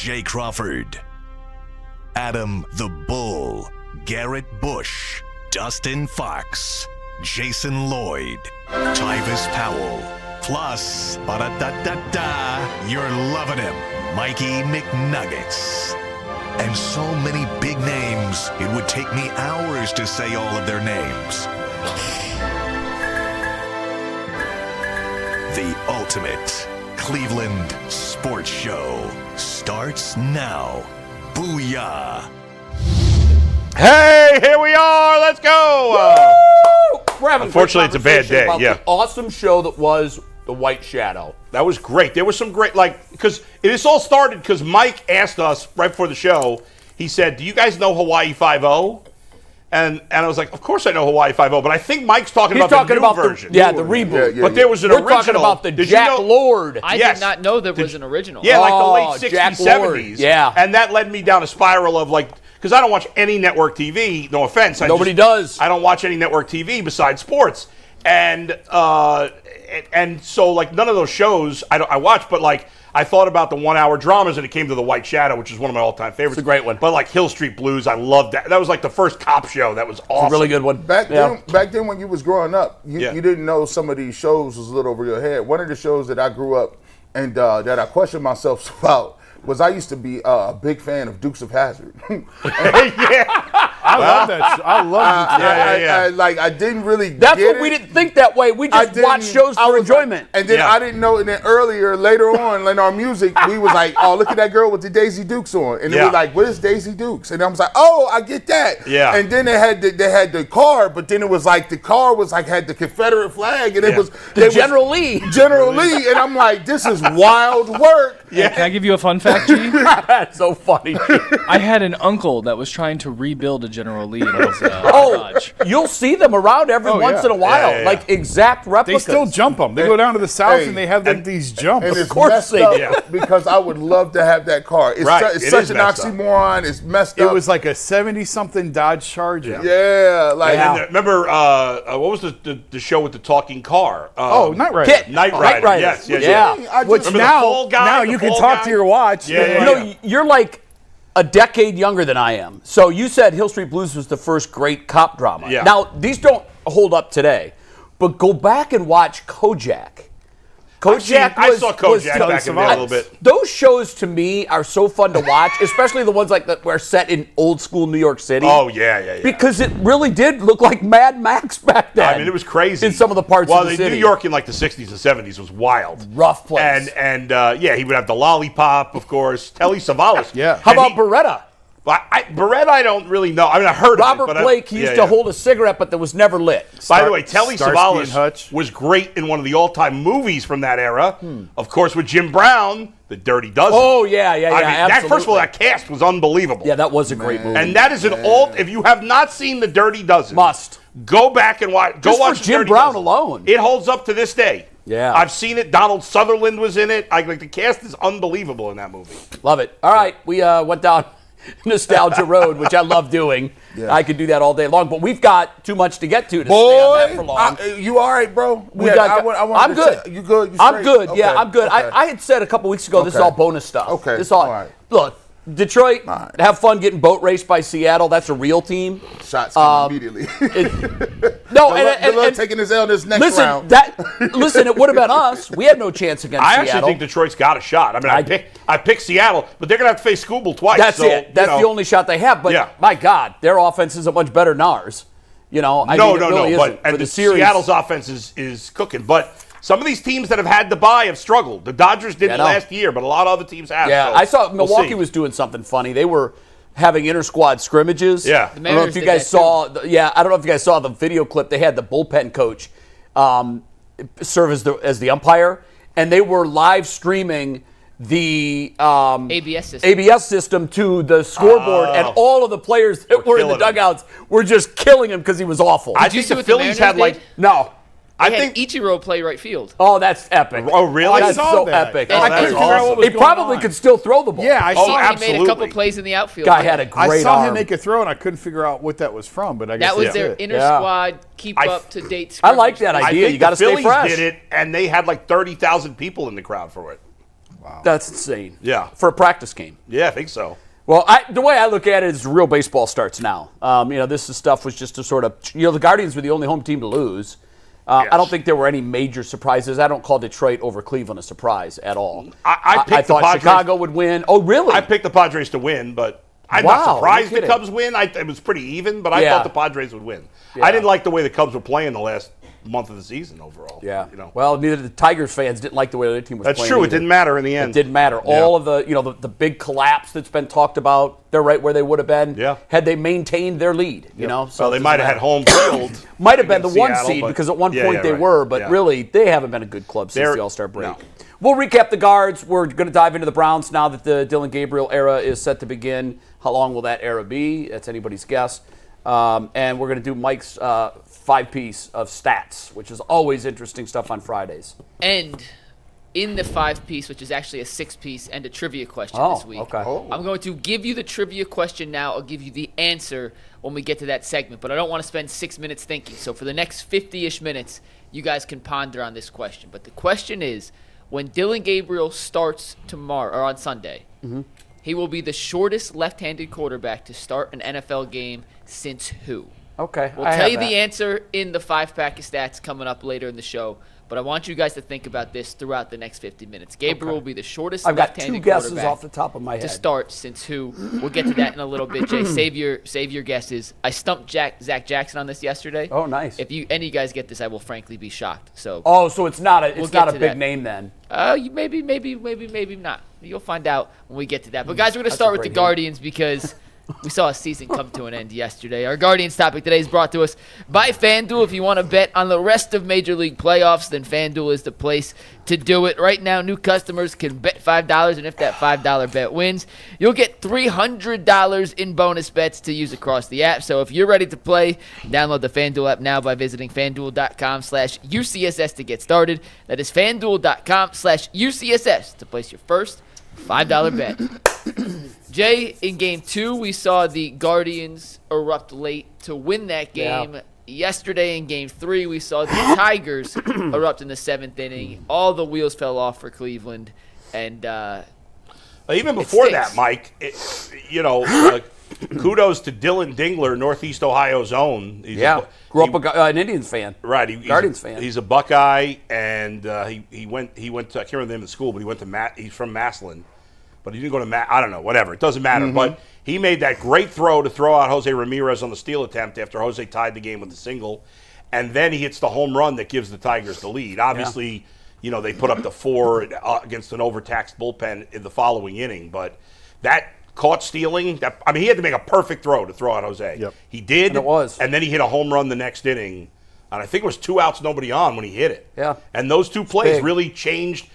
Jay Crawford, Adam the Bull, Garrett Bush, Dustin Fox, Jason Lloyd, Tyvis Powell, plus, ba-da-da-da-da, you're loving him, Mikey McNuggets. And so many big names, it would take me hours to say all of their names. The ultimate Cleveland sports show starts now. Booyah! Hey, here we are. Let's go. We're having unfortunately, it's a bad day. About Yeah. the awesome show that was The White Shadow. That was great. There was some great, because this all started because Mike asked us right before the show. He said, "Do you guys know Hawaii 5-0?" And I was like, "Of course I know Hawaii 5-0," but I think Mike's talking about the new version. The reboot. But there was an We're original. talking about the Did Jack you know, Lord. I did not know there was an original. Yeah, like the late 60s, Jack Lord. 70s. Yeah. And that led me down a spiral of because I don't watch any network TV, no offense. Nobody does. I don't watch any network TV besides sports. And so none of those shows I watch, but I thought about the 1 hour dramas and it came to The White Shadow, which is one of my all-time favorites. It's a great one. But Hill Street Blues, I loved that. That was the first cop show. That was awesome. It's a really good one. Back then when you was growing up, you didn't know some of these shows was a little over your head. One of the shows that I grew up and that I questioned myself about was I used to be a big fan of Dukes of Hazzard. I love that show. I love it. I didn't really That's get what we didn't think that way. We just watched shows for enjoyment. And then I didn't know, and then later on, in our music, we was like, oh, look at that girl with the Daisy Dukes on. And then we were like, what is Daisy Dukes? And I was like, oh, I get that. Yeah. And then they had the car, but then it was the car was had the Confederate flag, and it was General Lee. General Lee, and I'm like, this is wild work. Yeah. Can I give you a fun fact, G? That's so funny. I had an uncle that was trying to rebuild a General Lee in his garage. You'll see them around every once in a while, exact replicas. They still jump them. They go down to the south and they have these jumps. And it's of course messed they up do. because I would love to have that car. It's, it's such an oxymoron. It's messed up. It was like a 70-something Dodge Charger. Yeah, remember what was the show with the talking car? Night Rider. Kit. Night Rider. Riders. Yes. Which Remember the fall guy, now the you can fall talk guy? to your watch. You're like a decade younger than I am. So you said Hill Street Blues was the first great cop drama. Yeah. Now, these don't hold up today, but go back and watch Kojak. I saw Kojak back in there a little bit. Those shows to me are so fun to watch, especially the ones that were set in old school New York City. Oh, yeah. Because it really did look like Mad Max back then. I mean, it was crazy. In some of the parts of the city. New York in the 60s and 70s was wild. Rough place. And he would have the lollipop, of course. Telly Savalas. Yeah. How about Beretta? Beretta, I don't really know. I mean, I heard Robert of it. Blake, he used to hold a cigarette, but that was never lit. By the way, Telly Starsky and Savalas Hutch. was great in one of the all-time movies from that era. Of course, with Jim Brown, The Dirty Dozen. Oh, yeah, I mean, absolutely. first of all, that cast was unbelievable. Yeah, that was a great movie. And that is an old. If you have not seen The Dirty Dozen, Must. Go back and watch. Just go watch for The Jim Dirty Brown Dozen. alone. It holds up to this day. Yeah. I've seen it. Donald Sutherland was in it. The cast is unbelievable in that movie. Love it. All right, we went down Nostalgia Road, which I love doing. Yeah. I could do that all day long, but we've got too much to get to stay on that for long. You all right, bro? I'm good. You good? I'm good. Okay. Yeah, I'm good. Okay. I had said a couple weeks ago, this is all bonus stuff. Okay. This all right. Look, Detroit, have fun getting boat raced by Seattle. That's a real team. Shots coming immediately. And taking his L this next round. Listen, it would have been us. We had no chance against Seattle. I actually think Detroit's got a shot. I mean, I picked Seattle, but they're going to have to face Scoobel twice. That's it. That's the only shot they have. But my God, their offense isn't much better than ours. No. But the Seattle's offense is cooking. But some of these teams that have had to bye have struggled. The Dodgers didn't last year, but a lot of other teams have. Yeah, so I saw Milwaukee was doing something funny. They were having inter-squad scrimmages. Yeah. I don't know if you guys saw. I don't know if you guys saw the video clip. They had the bullpen coach serve as the umpire, and they were live streaming the ABS system to the scoreboard, and all of the players that were in the dugouts were just killing him because he was awful. I think the Phillies had no. I think Ichiro play right field. Oh, that's epic. Oh, really? That's so epic. I couldn't figure out what was He probably could still throw the ball. Yeah, I saw he made a couple plays in the outfield. Guy had a great I saw arm. him make a throw, and I couldn't figure out what that was from. But I guess that was their inter-squad keep-up-to-date I like that idea. You got to stay fresh. Phillies did it, and they had 30,000 people in the crowd for it. Wow. That's insane. Yeah. For a practice game. Yeah, I think so. Well, the way I look at it is real baseball starts now. This stuff was just to sort of, the Guardians were the only home team to lose. Yes. I don't think there were any major surprises. I don't call Detroit over Cleveland a surprise at all. I thought Chicago would win. Oh, really? I picked the Padres to win, but I'm not surprised the Cubs win. It was pretty even, but I thought the Padres would win. Yeah. I didn't like the way the Cubs were playing the last month of the season overall. Yeah. Well, neither the Tigers fans didn't like the way their team was playing. That's true. Either. It didn't matter in the end. It didn't matter. Yeah. All of the big collapse that's been talked about, they're right where they would have been had they maintained their lead. So they might have had home field. Might have been the one seed because at one point they were, but really they haven't been a good club since the All-Star break. No. We'll recap the guards. We're going to dive into the Browns now that the Dillon Gabriel era is set to begin. How long will that era be? That's anybody's guess. And we're going to do Mike's 5-piece of stats, which is always interesting stuff on Fridays. And in the 5-piece, which is actually a 6-piece, and a trivia question this week. Okay. I'm going to give you the trivia question now. I'll give you the answer when we get to that segment, but I don't want to spend 6 minutes thinking. So for the next 50-ish minutes, you guys can ponder on this question. But the question is, when Dillon Gabriel starts tomorrow or on Sunday, he will be the shortest left-handed quarterback to start an NFL game since who? Okay. We'll tell you the answer in the 5-pack of stats coming up later in the show, but I want you guys to think about this throughout the next 50 minutes. Gabriel will be the shortest left-handed quarterback. I've got 2 guesses off the top of my head to start since who. We'll get to that in a little bit. Jay, save your guesses. I stumped Zach Jackson on this yesterday. Oh, nice. If any of you guys get this, I will frankly be shocked. So it's not a big name then. Maybe not. You'll find out when we get to that. But guys, we're going to start with the Guardians because we saw a season come to an end yesterday. Our Guardians topic today is brought to us by FanDuel. If you want to bet on the rest of Major League playoffs, then FanDuel is the place to do it. Right now, new customers can bet $5, and if that $5 bet wins, you'll get $300 in bonus bets to use across the app. So if you're ready to play, download the FanDuel app now by visiting FanDuel.com/UCSS to get started. That is FanDuel.com/UCSS to place your first $5 bet. Jay, in Game 2, we saw the Guardians erupt late to win that game. Yeah. Yesterday in Game 3, we saw the Tigers erupt in the 7th inning. All the wheels fell off for Cleveland. And even before that, Mike, kudos to Dylan Dingler, Northeast Ohio's own. Grew up an Indians fan. Right. Guardians fan. He's a Buckeye, and he went to, I can't remember the name of the school, but he went to he's from Massillon. But he didn't go to I don't know, whatever. It doesn't matter. But he made that great throw to throw out Jose Ramirez on the steal attempt after Jose tied the game with a single. And then he hits the home run that gives the Tigers the lead. Obviously, they put up the 4 against an overtaxed bullpen in the following inning. But that caught stealing, he had to make a perfect throw to throw out Jose. Yep. He did. And it was. And then he hit a home run the next inning. And I think it was 2 outs, nobody on when he hit it. Yeah. And those 2 plays really changed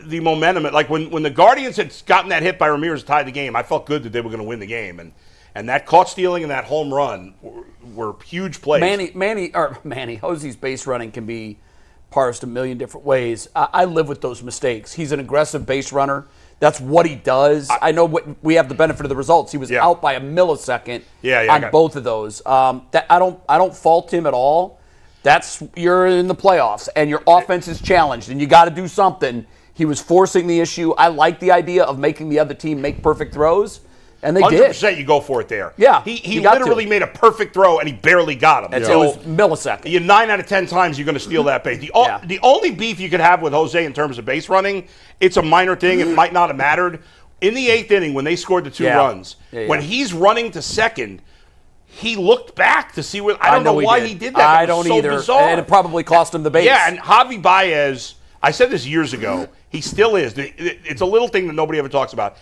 the momentum. Like when the Guardians had gotten that hit by Ramirez to tie the game, I felt good that they were going to win the game. And that caught stealing and that home run were huge plays. Manny, Jose's base running can be parsed a million different ways. I live with those mistakes. He's an aggressive base runner. That's what he does. I know we have the benefit of the results. He was out by a millisecond on both of those. That I don't fault him at all. You're in the playoffs and your offense is challenged and you got to do something. He was forcing the issue. I like the idea of making the other team make perfect throws, and they 100% did. You go for it there. Yeah, he literally made a perfect throw, and he barely got him. It was millisecond. 9 out of 10 times you're going to steal that base. The only beef you could have with Jose in terms of base running, it's a minor thing. It might not have mattered. In the 8th inning, when they scored the 2 runs, when he's running to second, he looked back to see what. I don't know why he did that. I don't either. Bizarre. And it probably cost him the base. Yeah, and Javi Baez, I said this years ago. He still is. It's a little thing that nobody ever talks about.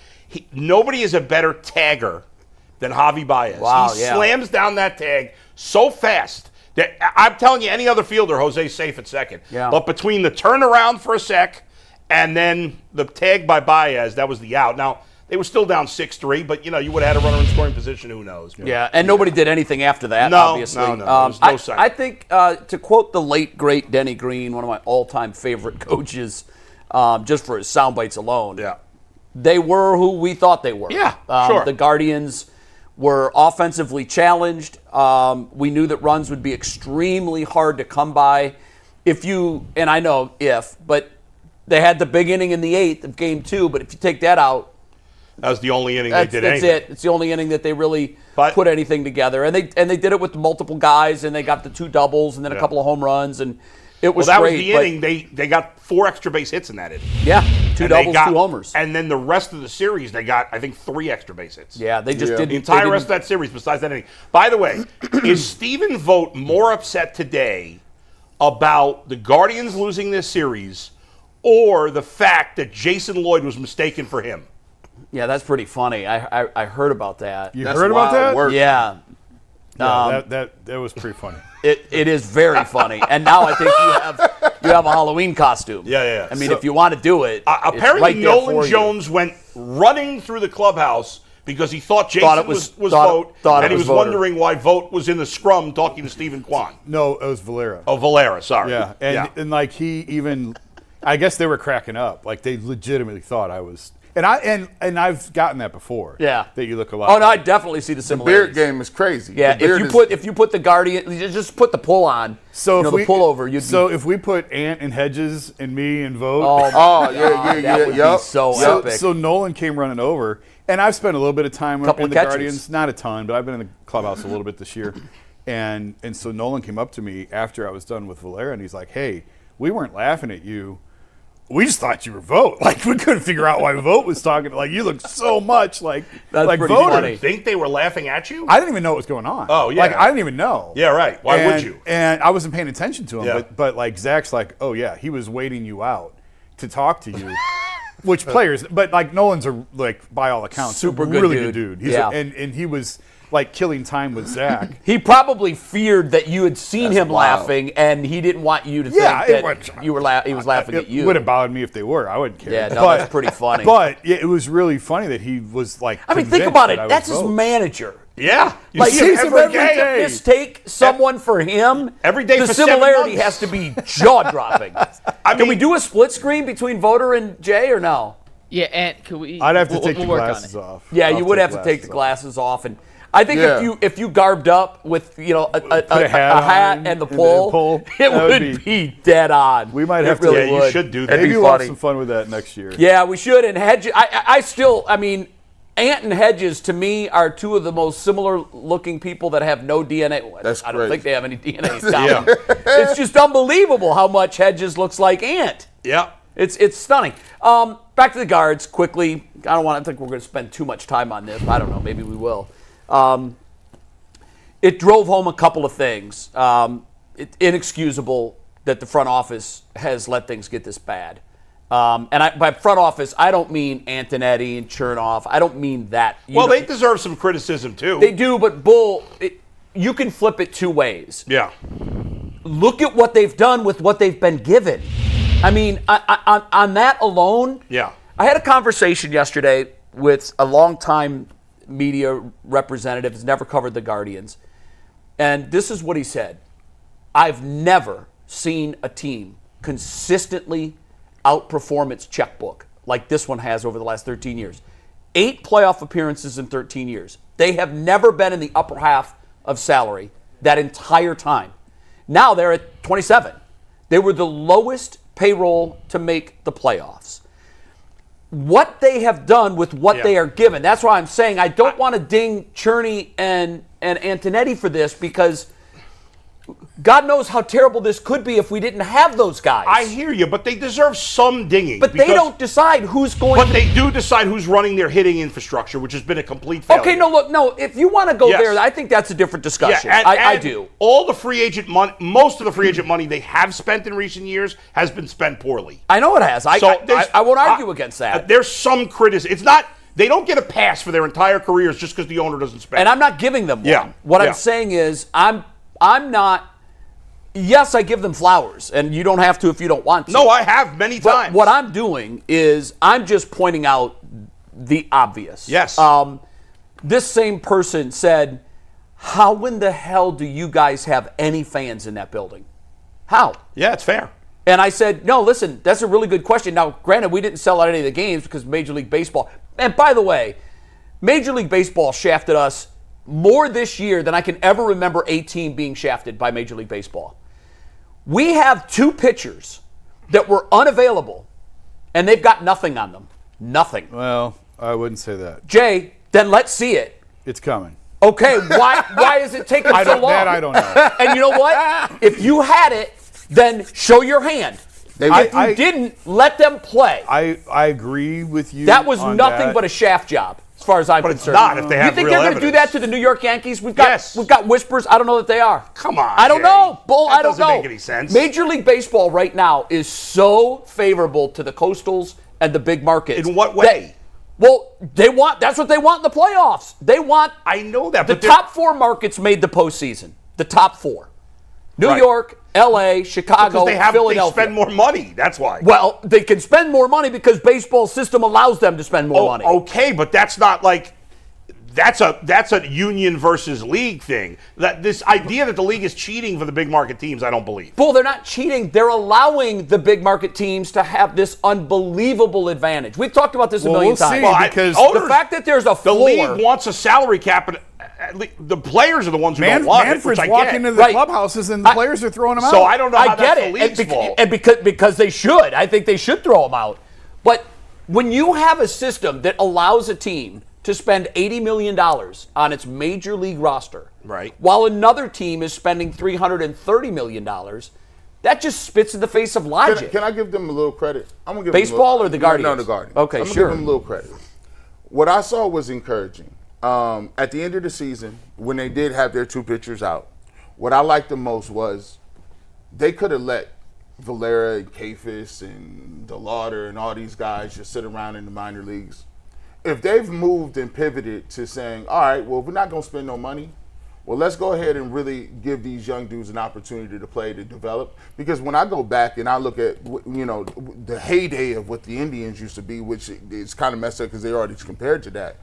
Nobody is a better tagger than Javi Baez. Wow, he slams down that tag so fast that I'm telling you, any other fielder, Jose's safe at second. Yeah. But between the turnaround for a sec and then the tag by Baez, that was the out. Now, they were still down 6-3, but, you would have had a runner in scoring position. Who knows? Yeah, and nobody did anything after that, obviously. No. There was no sign. I think, to quote the late, great Denny Green, one of my all-time favorite coaches, just for his sound bites alone, they were who we thought they were. Yeah, sure. The Guardians were offensively challenged. We knew that runs would be extremely hard to come by. But They had the big inning in the 8th of Game 2, but if you take that out, that was the only inning they did anything. That's it. It's the only inning that they really put anything together. And they did it with multiple guys, and they got the 2 doubles and then a couple of home runs, and it was that great. Was the inning. They got 4 extra base hits in that inning. Yeah, 2 doubles, 2 homers. And then the rest of the series, they got, I think, 3 extra base hits. Yeah, they just didn't. The entire rest of that series besides that inning. By the way, is Stephen Vogt more upset today about the Guardians losing this series or the fact that Jason Lloyd was mistaken for him? Yeah, that's pretty funny. I heard about that. You heard about that? Work. Yeah. That was pretty funny. It is very funny. And now I think you have a Halloween costume. Yeah. I mean, if you want to do it, apparently it's right there Nolan for you. Jones went running through the clubhouse because he thought Jason was Vogt, and he was wondering why Vogt was in the scrum talking to Stephen Kwan. No, it was Valera. Oh, Valera, sorry. Yeah, and like he even, I guess they were cracking up. Like they legitimately thought I was. And I've gotten that before. Yeah. That you look a lot. Oh no, I definitely see the similarities. Beard game is crazy. Yeah, if you put the Guardian, you just put the pull on. So the pullover. If we put Ant and Hedges and me and Vogt. That would be so epic. So Nolan came running over, and I've spent a little bit of time in the Guardians, not a ton, but I've been in the clubhouse a little bit this year, and so Nolan came up to me after I was done with Valera, and he's like, "Hey, we weren't laughing at you. We just thought you were Vogt. Like, we couldn't figure out why Vogt was talking. Like, you look so much like pretty Vogt. funny. You think they were laughing at you? I didn't even know what was going on. Oh, yeah. Like, I didn't even know. Yeah, right. Why would you? And I wasn't paying attention to him. Yeah. But like, Zach's like, oh, yeah, he was waiting you out to talk to you. Which players, but like, Nolan's like, by all accounts, Super good really dude. good dude. And he was like killing time with Zach. He probably feared that you had seen him laughing, and he didn't want you to think that he was laughing at you. It wouldn't bother me if they were. I wouldn't care. Yeah, no, that's pretty funny. But it was really funny that he was like. I mean, think about it. That's That's his manager. Yeah. You Like, see him every day. Mistake someone for him. Every day the for 7 similarity months. has to be jaw-dropping. Can we do a split screen between Voter and Jay or no? Yeah, and could we? I'd have to take we'll the work on glasses it. off. Yeah, I'll you would have to take the glasses off, and I think if you garbed up with a hat and the pull, it would be dead on. We might have to. to. Yeah, you should do that. Maybe we'll have some fun with that next year. Yeah, we should. And Hedges, I mean, Ant and Hedges to me are 2 of the most similar-looking people that have no DNA. That's I don't great. think they have any DNA. It's just unbelievable how much Hedges looks like Ant. Yeah. It's stunning. Back to the guards quickly. I don't think we're going to spend too much time on this. I don't know. Maybe we will. It drove home a couple of things. It's inexcusable that the front office has let things get this bad. By front office, I don't mean Antonetti and Chernoff. I don't mean that. They deserve some criticism, too. They do, but you can flip it 2 ways. Yeah. Look at what they've done with what they've been given. I mean, on that alone, Yeah. I had a conversation yesterday with a longtime media representative who's never covered the Guardians, and this is what he said. I've never seen a team consistently outperform its checkbook like this one has over the last 13 years. 8 playoff appearances in 13 years. They have never been in the upper half of salary that entire time. Now they're at 27. They were the lowest payroll to make the playoffs. What they have done with what they are given, that's why I'm saying I don't want to ding Cherney and Antonetti for this, because God knows how terrible this could be if we didn't have those guys. I hear you, but they deserve some dinging. But they don't decide who's going But they do decide who's running their hitting infrastructure, which has been a complete failure. Okay, no, if you want to go there, I think that's a different discussion. Yeah, I do. All the free agent money, most of the free agent money they have spent in recent years has been spent poorly. I know it has. I won't argue against that. There's some criticism. It's not, they don't get a pass for their entire careers just because the owner doesn't spend. And I'm not giving them one. Yeah. What I'm saying is I'm not. Yes, I give them flowers, and you don't have to if you don't want to. No, I have many times. But what I'm doing is I'm just pointing out the obvious. Yes. This same person said, how in the hell do you guys have any fans in that building? How? Yeah, it's fair. And I said, no, listen, that's a really good question. Now, granted, we didn't sell out any of the games because Major League Baseball. And by the way, Major League Baseball shafted us more this year than I can ever remember a team being shafted by Major League Baseball. We have 2 pitchers that were unavailable and they've got nothing on them. Nothing. Well, I wouldn't say that. Jay, then let's see it. It's coming. Okay, why is it taking so long? That I don't know. And you know what? If you had it, then show your hand. If you didn't, let them play. I agree with you. That was nothing but a shaft job, as far as I'm concerned. It's not if they have you think real they're going to do that to the New York Yankees? We've got whispers. I don't know that they are. Come on, I don't know. Bull, I don't know. Doesn't make any sense. Major League Baseball right now is so favorable to the Coastals and the big markets. In what way? That's what they want in the playoffs. They want. I know that. The top 4 markets made the postseason. The top 4. New York, L.A., Chicago, Philadelphia. They spend more money. That's why. Well, they can spend more money because baseball system allows them to spend more money. Okay, but that's not like that's a union versus league thing. That this idea that the league is cheating for the big market teams, I don't believe. Bull, they're not cheating. They're allowing the big market teams to have this unbelievable advantage. We've talked about this a million times. Because the fact that there's a floor. The league wants a salary cap, and the players are the ones who don't want Manfred's it. Which walking into the clubhouses and the players are throwing them out. So I don't know how that's the league's fault. And because they should. I think they should throw them out. But when you have a system that allows a team to spend $80 million on its major league roster, right, while another team is spending $330 million, that just spits in the face of logic. Can I give them a little credit? I'm gonna give baseball them or the Guardians? No, the Guardians. Okay, I'm sure. gonna give them a little credit. What I saw was encouraging. At the end of the season, when they did have their 2 pitchers out, what I liked the most was they could have let Valera and Kafis and DeLauder and all these guys just sit around in the minor leagues. If they've moved and pivoted to saying, all right, well, if we're not going to spend no money, well, let's go ahead and really give these young dudes an opportunity to play, to develop. Because when I go back and I look at, the heyday of what the Indians used to be, which is kind of messed up because they already compared to that.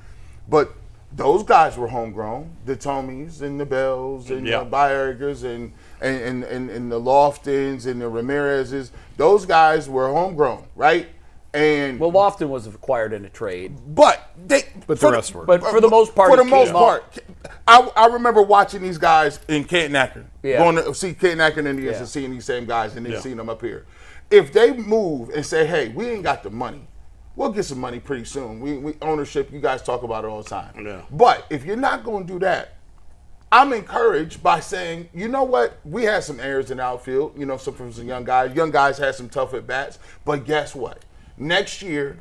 But those guys were homegrown, the Tomies and the Bells and the Biergers and the Loftons and the Ramirez's. Those guys were homegrown, right? And Lofton was acquired in a trade, but the rest were. But for the most part, I remember watching these guys in Canton Akron, going to see Canton Akron Indians and seeing these same guys and then seeing them up here. If they move and say, "Hey, we ain't got the money," we'll get some money pretty soon. We ownership. You guys talk about it all the time. Yeah. But if you're not going to do that, I'm encouraged by saying, you know what? We had some errors in the outfield. Some young guys. Young guys had some tough at bats. But guess what? Next year,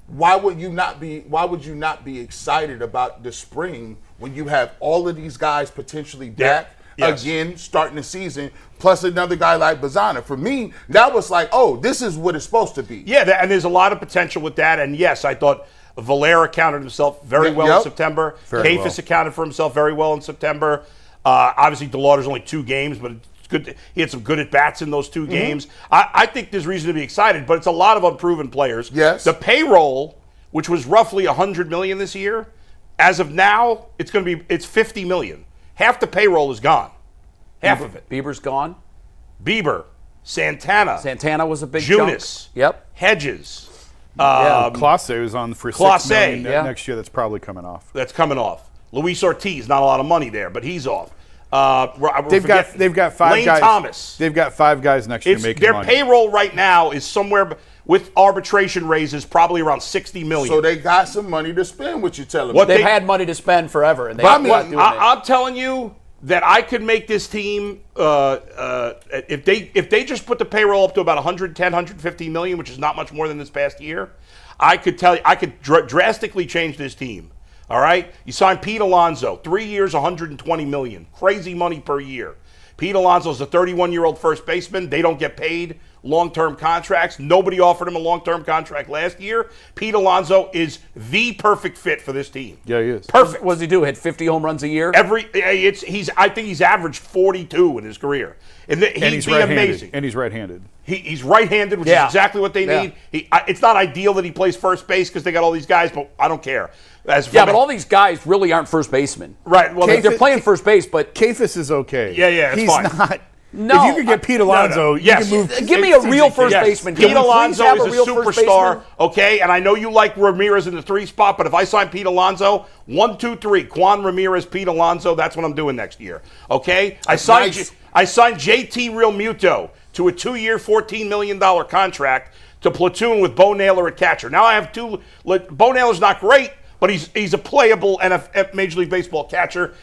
why would you not be excited about the spring when you have all of these guys potentially back again starting the season, plus another guy like Bazana? For me, that was like, oh, this is what it's supposed to be. Yeah, and there's a lot of potential with that. And yes, I thought Valera accounted himself very well in September. Kafis accounted for himself very well in September. Obviously, DeLauder's only 2 games, but it's good. He had some good at-bats in those 2 games. I think there's reason to be excited, but it's a lot of unproven players. Yes. The payroll, which was roughly $100 million this year, as of now, it's $50 million. Half the payroll is gone. Half of it. Bieber's gone. Bieber, Santana. Santana was a big Junis. Chunk. Yep. Hedges. Clase was on for $6 million next year. That's probably coming off. That's coming off. Luis Ortiz, not a lot of money there, but he's off. They've got 5 Lane guys. Thomas. They've got 5 guys next year making their money. Their payroll right now is somewhere with arbitration raises probably around $60 million. So they got some money to spend. What you telling me? They've had money to spend forever, and I'm telling you that I could make this team if they just put the payroll up to about 110, 150 million, which is not much more than this past year. I could drastically change this team. All right, you signed Pete Alonso, 3 years, 120 million, crazy money per year. Pete Alonso is a 31-year-old first baseman. They don't get paid long-term contracts. Nobody offered him a long-term contract last year. Pete Alonso is the perfect fit for this team. Yeah, he is. Perfect. What does he do? Hit 50 home runs a year? I think he's averaged 42 in his career. And he's amazing. And he's right-handed. He's right-handed, which is exactly what they need. It's not ideal that he plays first base because they got all these guys, but I don't care. But all these guys really aren't first basemen. Right. Well, they're playing first base, but Kafis is okay. Yeah, he's fine. not. No, if you could get Pete Alonso, you can move. Give me a real first baseman. Pete Alonso is a superstar, okay? And I know you like Ramirez in the 3 spot, but if I sign Pete Alonso, 1, 2, 3, Juan Ramirez, Pete Alonso, that's what I'm doing next year, okay? I signed JT Realmuto to a 2-year, $14 million contract to platoon with Bo Naylor at catcher. Now I have two. Bo Naylor's not great, but he's a playable Major League Baseball catcher.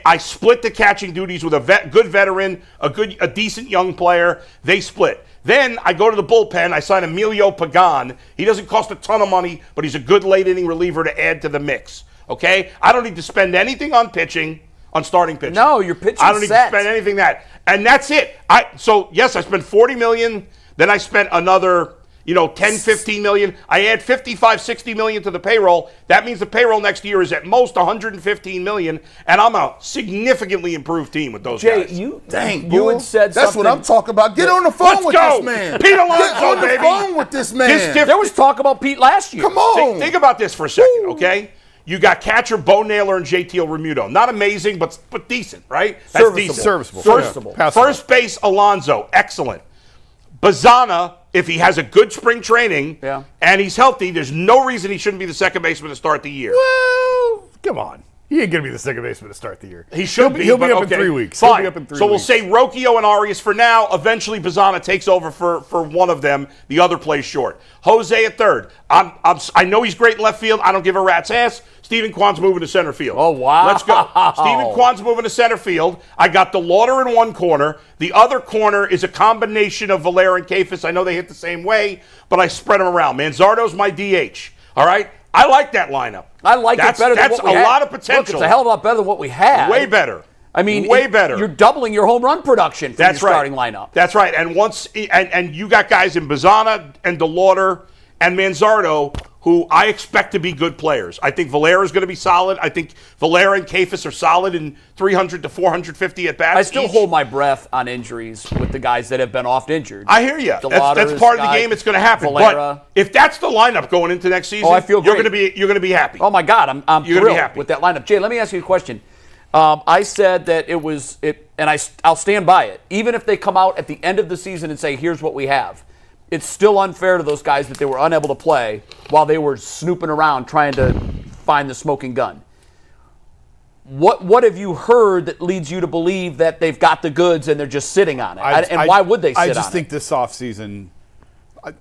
I split the catching duties with a good veteran, a decent young player. They split. Then I go to the bullpen. I sign Emilio Pagan. He doesn't cost a ton of money, but he's a good late inning reliever to add to the mix. Okay? I don't need to spend anything on pitching, on starting pitching. No, your pitching I don't need to spend anything and that's it. So yes, I spent $40 million. Then I spent another 10, 15 million. I add 55, 60 million to the payroll. That means the payroll next year is at most 115 million, and I'm a significantly improved team with those guys. Jay, you had said that's something. what I'm talking about. Get on the phone with this man. Pete Alonso, Get on the phone with this man. There was talk about Pete last year. Come on. Think about this for a second, okay? You got catcher Bo Naylor and JT Realmuto. Not amazing, but decent, right? That's decent. Serviceable. First base, Alonso, excellent. Bazana, if he has a good spring training and he's healthy, there's no reason he shouldn't be the second baseman to start the year. Well, come on. He ain't going to be the second baseman to start the year. He should be. He'll be up in 3 weeks. Fine. He'll be up in 3 so weeks. we'll say Rocchio and Arias for now. Eventually, Bazana takes over for one of them. The other plays short. Jose at third. I know he's great in left field. I don't give a rat's ass. Stephen Kwan's moving to center field. Oh, wow. Let's go. Stephen Kwan's moving to center field. I got DeLauder in one corner. The other corner is a combination of Valera and Kefis. I know they hit the same way, but I spread them around. Manzardo's my DH. All right? I like that lineup. I like it better than what we had. That's a lot of potential. Look, it's a hell of a lot better than what we had. Way better. I mean, way better. You're doubling your home run production from your starting lineup. That's right. And you got guys in Bazana and DeLauder and Manzardo who I expect to be good players. I think Valera is going to be solid. I think Valera and Kefis are solid in 300 to 450 at bats. I still hold my breath on injuries with the guys that have been oft injured. I hear you. That's part of the game. It's going to happen. Valera. But if that's the lineup going into next season, I feel you're going to be happy. Oh my God, I'm you're thrilled happy with that lineup. Jay, let me ask you a question. I said that I'll stand by it. Even if they come out at the end of the season and say, "Here's what we have," it's still unfair to those guys that they were unable to play while they were snooping around trying to find the smoking gun. What have you heard that leads you to believe that they've got the goods and they're just sitting on it? Why would they sit on it? I just think this offseason,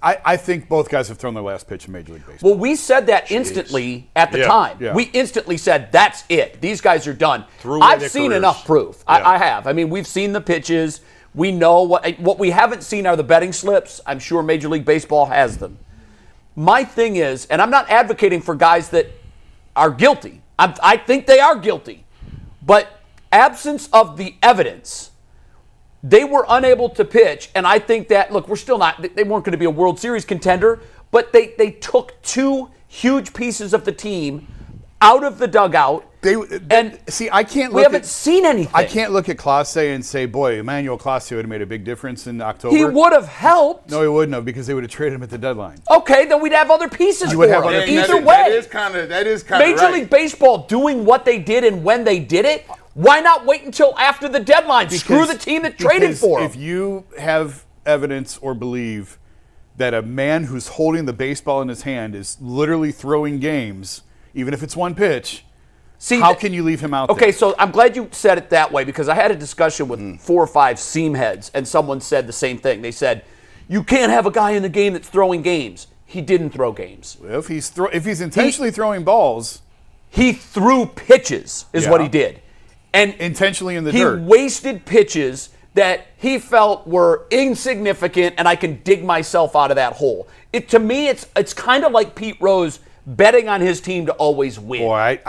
I think both guys have thrown their last pitch in Major League Baseball. Well, we said that instantly at the time. Yeah. We instantly said, that's it. These guys are done. I've seen enough proof. Yeah. I have. I mean, we've seen the pitches. We know what we haven't seen are the betting slips. I'm sure Major League Baseball has them. My thing is, and I'm not advocating for guys that are guilty. I think they are guilty. But absence of the evidence, they were unable to pitch. And I think that, look, they weren't going to be a World Series contender, but they took two huge pieces of the team out of the dugout. We haven't seen anything. I can't look at Clase and say, boy, Emmanuel Clase would have made a big difference in October. He would have helped. No, he wouldn't have, because they would have traded him at the deadline. Okay, then we'd have other pieces for him. Either way. That is kind of Major League Baseball doing what they did and when they did it, why not wait until after the deadline? Screw the team that traded for him. If you have evidence or believe that a man who's holding the baseball in his hand is literally throwing games, even if it's one pitch, how can you leave him out there? Okay, so I'm glad you said it that way, because I had a discussion with 4 or 5 seam heads, and someone said the same thing. They said, you can't have a guy in the game that's throwing games. He didn't throw games. Well, if he's intentionally throwing balls. He threw pitches is what he did. And intentionally in the dirt. He wasted pitches that he felt were insignificant, and I can dig myself out of that hole. To me, it's kind of like Pete Rose betting on his team to always win. Boy,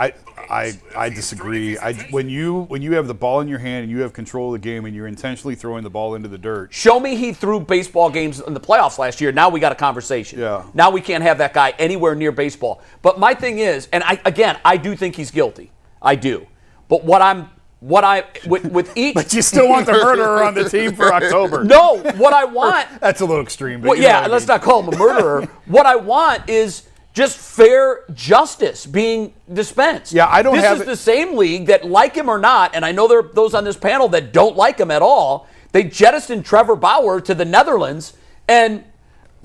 I disagree. When you have the ball in your hand and you have control of the game and you're intentionally throwing the ball into the dirt. Show me he threw baseball games in the playoffs last year. Now we got a conversation. Yeah. Now we can't have that guy anywhere near baseball. But my thing is, and I do think he's guilty. I do. But with each. But you still want the murderer on the team for October. No, what I want. That's a little extreme. But let's not call him a murderer. What I want is just fair justice being dispensed. Yeah, This is the same league that, like him or not, and I know there are those on this panel that don't like him at all. They jettisoned Trevor Bauer to the Netherlands, and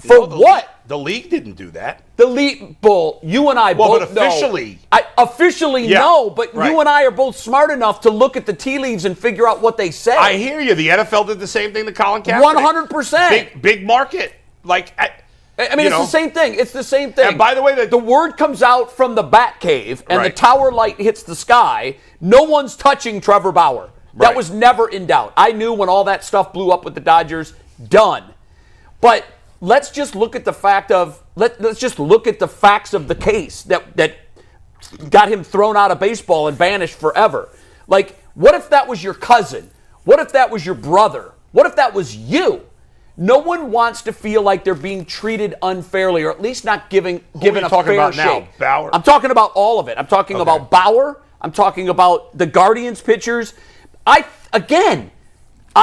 what? The league didn't do that. The league, Bull, you and I both but officially. know. Officially, no, but you and I are both smart enough to look at the tea leaves and figure out what they say. I hear you. The NFL did the same thing to Colin Kaepernick. 100%. Big market. I mean, it's the same thing. It's the same thing. And by the way, the word comes out from the bat cave and the Right. tower light hits the sky. No one's touching Trevor Bauer. That Right. was never in doubt. I knew when all that stuff blew up with the Dodgers, done. But let's just look at the fact of let's just look at the facts of the case that got him thrown out of baseball and banished forever. Like, what if that was your cousin? What if that was your brother? What if that was you? No one wants to feel like they're being treated unfairly, or at least not given a talking fair about now? shake. Bauer? I'm talking about all of it. I'm talking about Bauer. I'm talking about the Guardians pitchers. I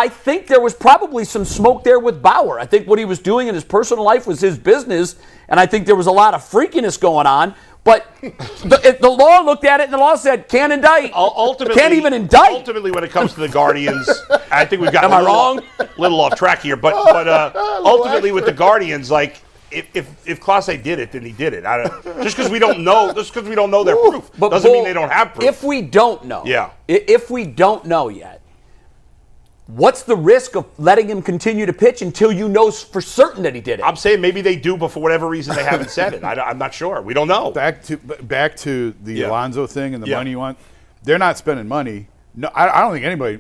think there was probably some smoke there with Bauer. I think what he was doing in his personal life was his business, and I think there was a lot of freakiness going on. But the law looked at it, and the law said, can't indict. Ultimately, can't even indict. Ultimately, when it comes to the Guardians, I think we've got Am I wrong? Little off track here. But ultimately, with the Guardians, like, if Clase did it, then he did it. Just because we don't know, their proof, doesn't mean they don't have proof. If we don't know, Yeah. If we don't know yet, what's the risk of letting him continue to pitch until you know for certain that he did it? I'm saying maybe they do, but for whatever reason they haven't said it. I'm not sure. We don't know. Back to the Alonso thing and the Yeah. money you want. They're not spending money. No, I don't think anybody.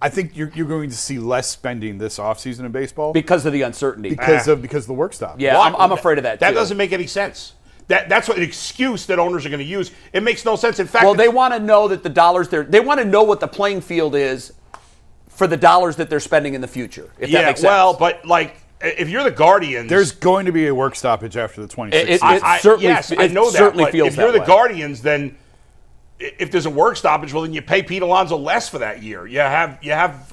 I think you're going to see less spending this offseason in baseball because of the uncertainty. because the work stopped. Yeah, I'm afraid of that. That too. doesn't make any sense. That's what an excuse that owners are going to use. It makes no sense. In fact, Well, they want to know that the dollars they want to know what the playing field is for the dollars that they're spending in the future. If that makes sense. well, but like if you're the Guardians, There's going to be a work stoppage after the 26th. I know that. certainly But feels if you're that the way. Guardians, then if there's a work stoppage, well, then you pay Pete Alonso less for that year. You have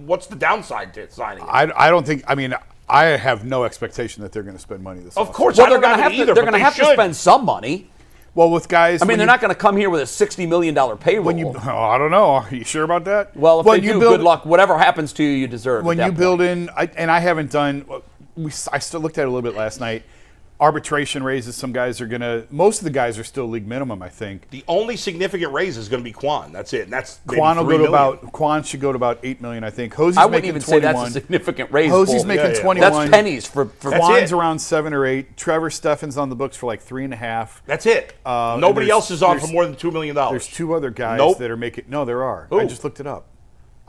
what's the downside to signing him? I don't think. I mean, I have no expectation that they're going to spend money this. Of offseason. course, Well, I they're don't going to have have it to. either. They're but going to they have to should. spend some money. Well, with guys, I mean, they're not going to come here with a $60 million payroll. I don't know. Are you sure about that? Well, if when they do, good luck. Whatever happens to you, you deserve. When at you that build point. in, I haven't done. I still looked at it a little bit last night. Arbitration raises. Some guys are gonna. Most of the guys are still league minimum. I think. The only significant raise is going to be Quan. That's it. And that's Quan will maybe go to $3 million. about. Quan should go to about $8 million. I think. Hosey's I wouldn't making even say 21. that's a significant raise. Hosey's Bull. making Yeah. 21. That's pennies for Quan's it. around 7 or 8. Trevor Steffen's on the books for like 3.5. That's it. and Nobody there's- else is on for there's- more than $2 million. There's 2 other guys Nope. that are making. No, there are. Who? I just looked it up.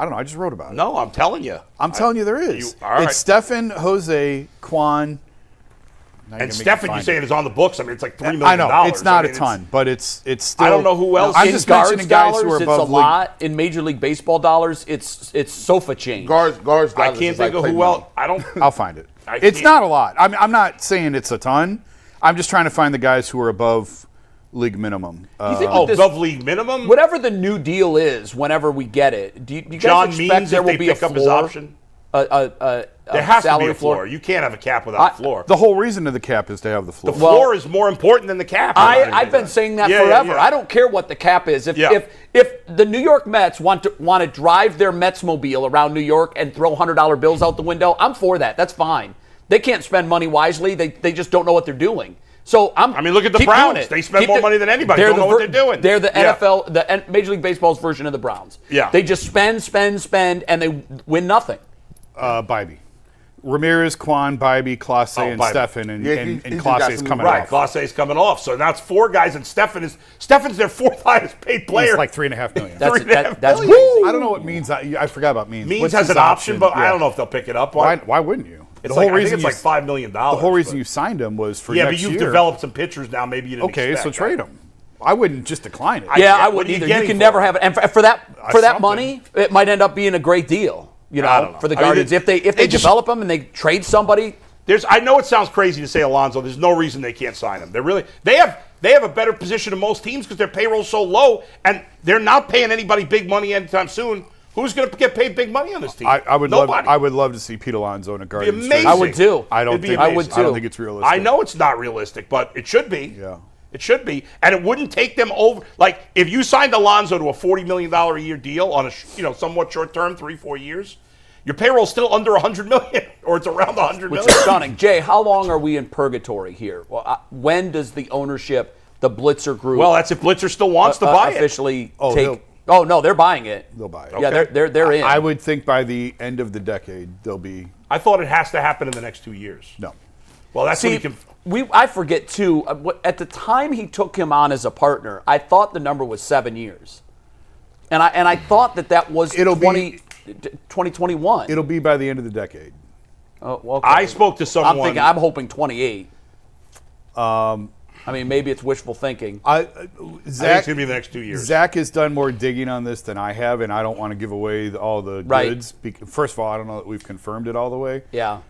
I don't know. I just wrote about it. No, I'm telling you. I'm telling you, there is. all right. It's Steffen, Jose, Quan. Now you're And gonna make me Steffen, you find saying it. is on the books. I mean, it's like $3 million. I know it's not I mean, a ton, but it's still. I don't know who else. I'm In just guards mentioning guys who dollars, are it's a above league. lot. In Major League Baseball dollars, it's sofa change. Guards. I can't think of who else. I don't. I'll find it. I It's can't- not a lot. I'm not saying it's a ton. I'm just trying to find the guys who are above league minimum. You think Oh, with this- above league minimum. whatever the new deal is, whenever we get it, do you guys John expect Means there if will they be a pick up floor? his option. There has to be salary a floor. You can't have a cap without I- a floor. The whole reason of the cap is to have the floor. The floor is more important than the cap. I've been saying that Yeah, yeah, forever. yeah. I don't care what the cap is. If Yeah. if the New York Mets want to drive their Metsmobile around New York and throw $100 bills out the window, I'm for that. That's fine. They can't spend money wisely. They just don't know what they're doing. So I mean, look at the keep Browns. doing it. They spend Keep more the- money than anybody. they're Don't the know what they're doing. They're the Yeah. NFL, the Major League Baseball's version of the Browns. Yeah. They just spend, and they win nothing. Bybee. Ramirez, Quan, Bybee, Clase, and Bybee. Steffen, and, Yeah, and, he and just got Clase is some coming Right, off. Clase is coming off. So now it's 4 guys, and Steffen's their 4th highest paid player. It's like $3.5 million. That's $3.5 that's million. crazy. I don't know what means. I forgot about means. Means What's has his an option, but I Yeah. don't know if they'll pick it up. Why wouldn't you? It's the like, whole I think reason it's like $5 million. the whole reason you signed him was for Yeah, next but you've year. developed some pitchers now. Maybe you didn't Okay, expect, so trade him. I wouldn't just decline it. Yeah, I What wouldn't are you either. You getting can for never it? have it. And for that Something. money, it might end up being a great deal. You I don't know, know. for the I mean, Guardians, if they they just- develop them and they trade somebody. I know it sounds crazy to say Alonso. There's no reason they can't sign him. They have a better position than most teams because their payroll's so low, and they're not paying anybody big money anytime soon. Who's going to get paid big money on this team? I would Nobody. love to see Pete Alonso in a Guardians. amazing. jersey. I would too. I don't It'd be think amazing. I would I don't too. think it's realistic. I know it's not realistic, but it should be. Yeah. It should be, and it wouldn't take them over. Like if you signed Alonso to a $40 million a year deal on a somewhat short term, 3-4 years, your payroll's still under $100 million, or it's around $100 Which million. is stunning. Jay, how long are we in purgatory here? Well, when does the ownership, the Blitzer group, Well, that's if Blitzer still wants to buy it. officially Oh, take? Oh no, they're buying it. They'll buy it. Yeah, Okay. they're in. I would think by the end of the decade they'll be I thought it has to happen in the next 2 years. no. Well, that's See, I forget too. At the time he took him on as a partner, I thought the number was 7 years, and I thought that was 2021. It'll be by the end of the decade. Oh, okay. I spoke to someone. I'm hoping 28. I mean, maybe it's wishful thinking. I think it's going to be the next 2 years. Zach has done more digging on this than I have, and I don't want to give away all the goods. First of all, I don't know that we've confirmed it all the way. Yeah.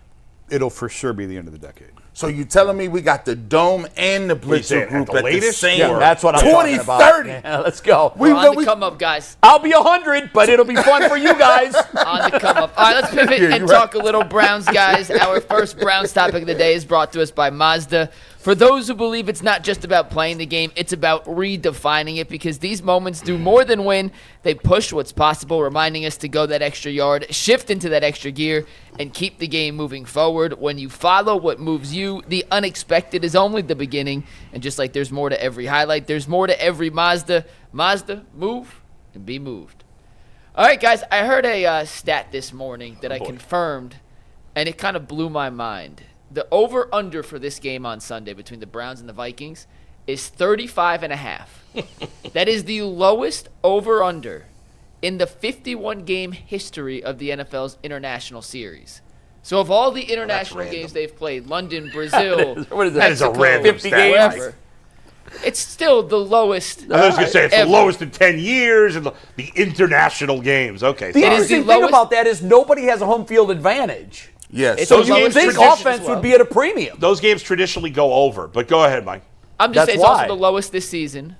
It'll for sure be the end of the decade. So you telling me we got the Dome and the Blitzer group at the same? Yeah, that's what I'm talking about. 2030. Yeah, let's go. We're on the come up, guys. I'll be 100, but it'll be fun for you guys. On the come up. All right, let's pivot and talk a little Browns, guys. Our first Browns topic of the day is brought to us by Mazda. For those who believe it's not just about playing the game, it's about redefining it, because these moments do more than win. They push what's possible, reminding us to go that extra yard, shift into that extra gear, and keep the game moving forward. When you follow what moves you, the unexpected is only the beginning. And just like there's more to every highlight, there's more to every Mazda. Mazda, move and be moved. All right, guys, I heard a stat this morning that I confirmed, and it kind of blew my mind. The over-under for this game on Sunday between the Browns and the Vikings is 35.5. That is the lowest over-under in the 51-game history of the NFL's international series. So of all the international games they've played, London, Brazil, what is that? That is a Mexico, random 50 stat. games. It's still the lowest. I was going to say it's ever. the lowest in 10 years in the international games. Okay. The sorry. interesting thing lowest- about that is nobody has a home field advantage. Yes. It's So the you would lowest think tradition offense as well. would be at a premium. Those games traditionally go over, but go ahead, Mike. I'm just saying That's it's also why. the lowest this season.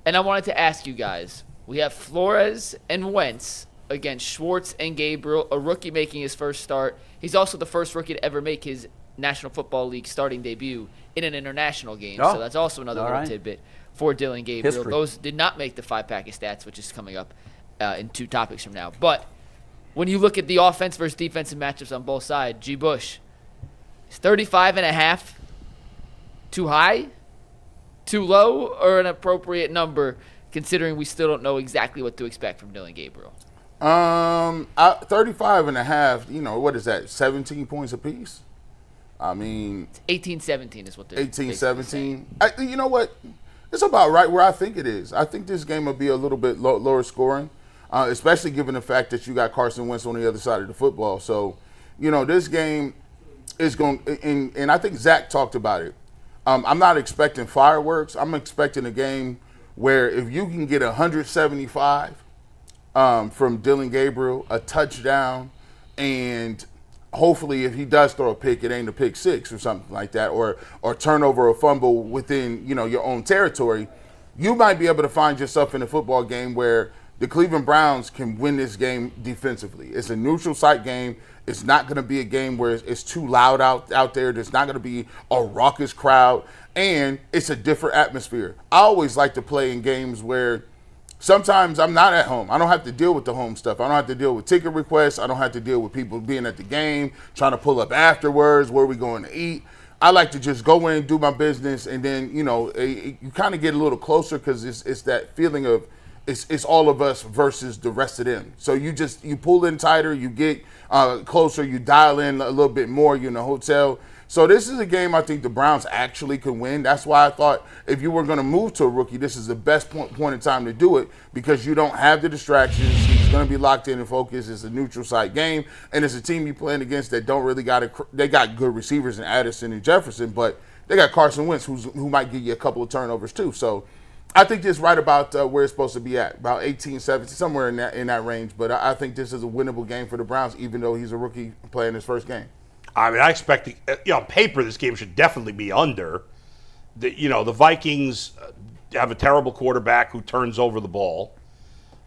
And I wanted to ask you guys, we have Flores and Wentz against Schwartz and Gabriel, a rookie making his first start. He's also the first rookie to ever make his National Football League starting debut in an international game. Oh. So that's also another All little right. tidbit for Dillon Gabriel. History. Those did not make the 5-pack of stats, which is coming up in 2 topics from now. But when you look at the offense versus defensive matchups on both sides, G. Bush, is 35.5 too high, too low, or an appropriate number, considering we still don't know exactly what to expect from Dillon Gabriel? 35.5, what is that, 17 points apiece? I mean, 18-17 is what they're 18-17. You know what? It's about right where I think it is. I think this game will be a little bit lower scoring, especially given the fact that you got Carson Wentz on the other side of the football. So, this game is going, and I think Zach talked about it. I'm not expecting fireworks. I'm expecting a game where if you can get 175 from Dillon Gabriel, a touchdown, and hopefully if he does throw a pick, it ain't a pick six or something like that, or turnover or fumble within your own territory, you might be able to find yourself in a football game where the Cleveland Browns can win this game defensively. It's a neutral site game. It's not going to be a game where it's too loud out there. There's not going to be a raucous crowd, and it's a different atmosphere. I always like to play in games where sometimes I'm not at home. I don't have to deal with the home stuff. I don't have to deal with ticket requests. I don't have to deal with people being at the game, trying to pull up afterwards, where are we going to eat. I like to just go in, do my business, and then, you kind of get a little closer because it's that feeling of it's all of us versus the rest of them. So you pull in tighter, you get closer, you dial in a little bit more, you're in the hotel. So this is a game I think the Browns actually could win. That's why I thought if you were going to move to a rookie, this is the best point in time to do it, because you don't have the distractions. He's going to be locked in and focused. It's a neutral site game, and it's a team you're playing against that don't really they got good receivers in Addison and Jefferson, but they got Carson Wentz who might give you a couple of turnovers too. So I think this is right about where it's supposed to be at, about 18, 17, somewhere in that range. But I think this is a winnable game for the Browns, even though he's a rookie playing his first game. I mean, I expect, on paper, this game should definitely be under. The Vikings have a terrible quarterback who turns over the ball,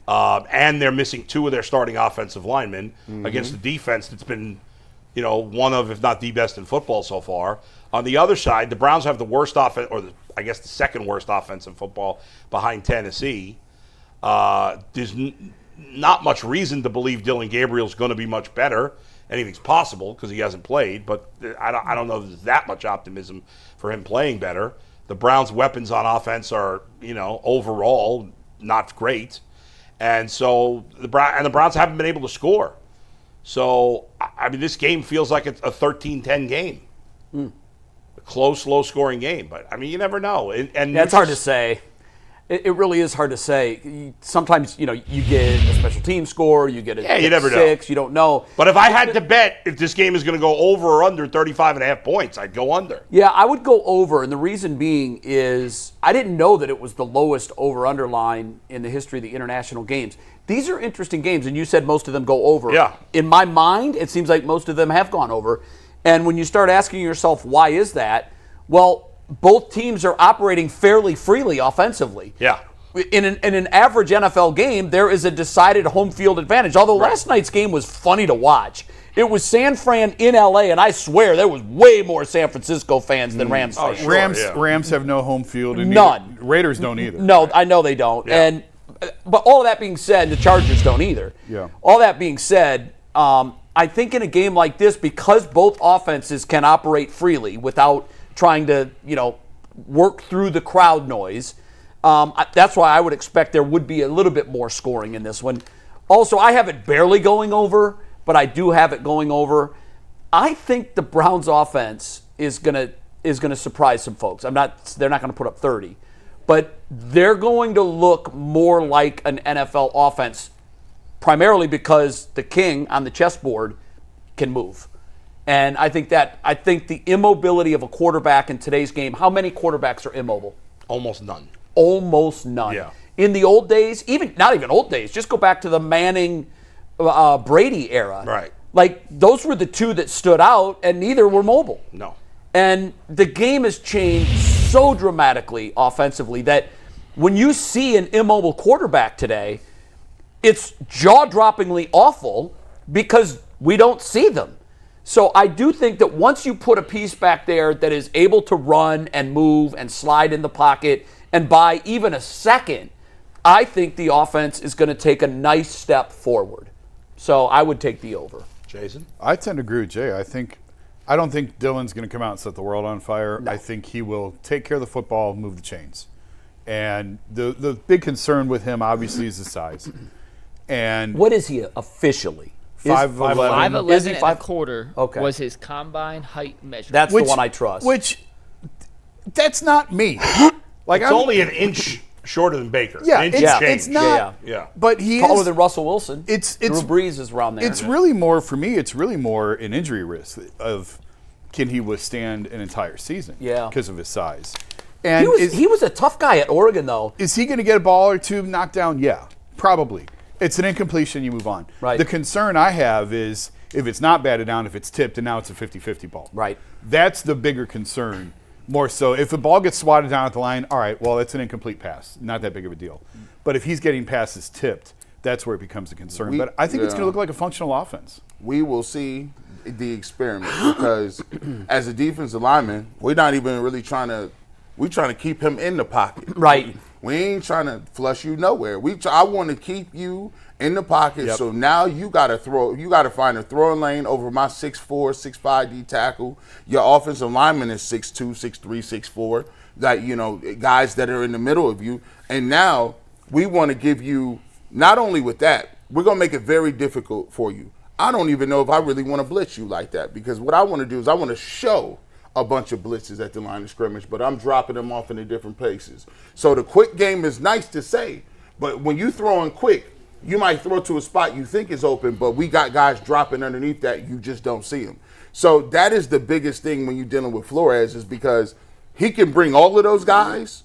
and they're missing 2 of their starting offensive linemen against the defense that's been, one of, if not the best in football so far. On the other side, the Browns have the worst offense, or I guess the second worst offense in football behind Tennessee. There's not much reason to believe Dillon Gabriel's going to be much better. Anything's possible because he hasn't played, but I don't know if there's that much optimism for him playing better. The Browns' weapons on offense are, overall not great, and so the Browns haven't been able to score. So I mean, this game feels like it's a 13-10 game. close, low-scoring game. But, I mean, you never know. And it's hard to say. It really is hard to say. Sometimes, you get a special team score, you get a you never six, know. you don't know. But if I had to bet if this game is going to go over or under 35.5 points, I'd go under. Yeah, I would go over, and the reason being is I didn't know that it was the lowest over-under line in the history of the international games. These are interesting games, and you said most of them go over. Yeah. In my mind, it seems like most of them have gone over. And when you start asking yourself, why is that? Well, both teams are operating fairly freely offensively. Yeah. In an average NFL game, there is a decided home field advantage. Although last night's game was funny to watch. It was San Fran in L.A., and I swear there was way more San Francisco fans than Rams fans. Sure, Rams have no home field. And None. Raiders don't either. No, I know they don't. Yeah. But all of that being said, the Chargers don't either. Yeah. All that being said, I think in a game like this, because both offenses can operate freely without trying to, work through the crowd noise, that's why I would expect there would be a little bit more scoring in this one. Also, I have it barely going over, but I do have it going over. I think the Browns offense is gonna surprise some folks. They're not gonna put up 30. But they're going to look more like an NFL offense, primarily because the king on the chessboard can move. And I think the immobility of a quarterback in today's game, how many quarterbacks are immobile? Almost none. Almost none. Yeah. In the old days, not even old days, just go back to the Manning Brady era. Right. Like, those were the two that stood out, and neither were mobile. No. And the game has changed so dramatically offensively that when you see an immobile quarterback today, it's jaw-droppingly awful because we don't see them. So I do think that once you put a piece back there that is able to run and move and slide in the pocket and by even a second, I think the offense is going to take a nice step forward. So I would take the over. Jason? I tend to agree with Jay. I don't think Dillon's going to come out and set the world on fire. No. I think he will take care of the football, move the chains. And the big concern with him, obviously, is the size. And What is he officially? 5'11". 5'11" Is he and a 5'? quarter Okay. was his combine height measure. That's the one I trust. That's not me. Like It's only an inch shorter than Baker. Yeah, An inch it's, and change. it's not. Yeah. But he taller is than Russell Wilson. It's Drew Brees is around there. It's really more for me. It's really more an injury risk of can he withstand an entire season? Yeah. Because of his size. And he was a tough guy at Oregon, though. Is he going to get a ball or two knocked down? Yeah, probably. It's an incompletion. You move on. Right. The concern I have is if it's not batted down, if it's tipped, and now it's a 50-50 ball. Right. That's the bigger concern. More so, if the ball gets swatted down at the line, all right, well, it's an incomplete pass. Not that big of a deal. But if he's getting passes tipped, that's where it becomes a concern. But I think it's going to look like a functional offense. We will see the experiment because as a defensive lineman, we're not even really trying to keep him in the pocket. Right. We ain't trying to flush you nowhere. I want to keep you in the pocket. Yep. So now you got to find a throwing lane over my 6'4", 6'5" D tackle. Your offensive lineman is 6'2", 6'3", 6'4", guys that are in the middle of you. And now we want to give you, not only with that, we're going to make it very difficult for you. I don't even know if I really want to blitz you like that because what I want to do is I want to show a bunch of blitzes at the line of scrimmage, but I'm dropping them off in the different places. So the quick game is nice to say, but when you throw in quick, you might throw to a spot you think is open, but we got guys dropping underneath that, you just don't see them. So that is the biggest thing when you're dealing with Flores is because he can bring all of those guys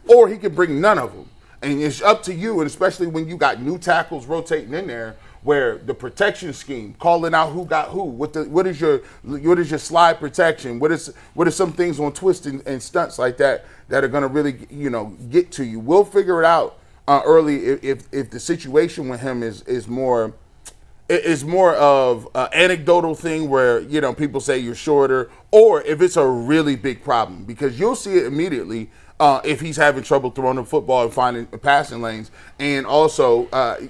or he can bring none of them. And it's up to you, and especially when you got new tackles rotating in there, where the protection scheme, calling out who got who, what is your slide protection, what are some things on twists and stunts like that are going to really get to you. We'll figure it out early if the situation with him is more of an anecdotal thing where people say you're shorter, or if it's a really big problem because you'll see it immediately if he's having trouble throwing the football and finding passing lanes, and also.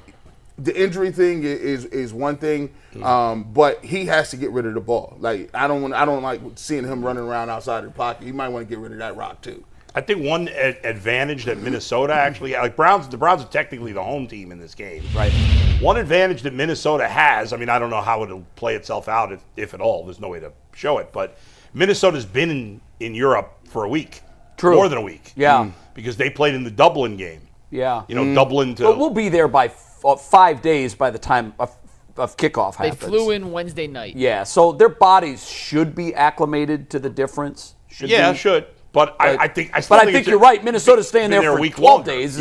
The injury thing is one thing, but he has to get rid of the ball. Like I don't like seeing him running around outside the pocket. He might want to get rid of that rock too. I think one advantage that Minnesota actually, the Browns are technically the home team in this game. Right. One advantage that Minnesota has, I mean, I don't know how it'll play itself out if at all. There's no way to show it, but Minnesota's been in Europe for a week. True. More than a week. Yeah. Because they played in the Dublin game. Yeah. Dublin to. But we'll be there by 5 days by the time of kickoff happens. They flew in Wednesday night. Yeah, so their bodies should be acclimated to the difference. Should. But I think you're right. Minnesota's staying there for 12 days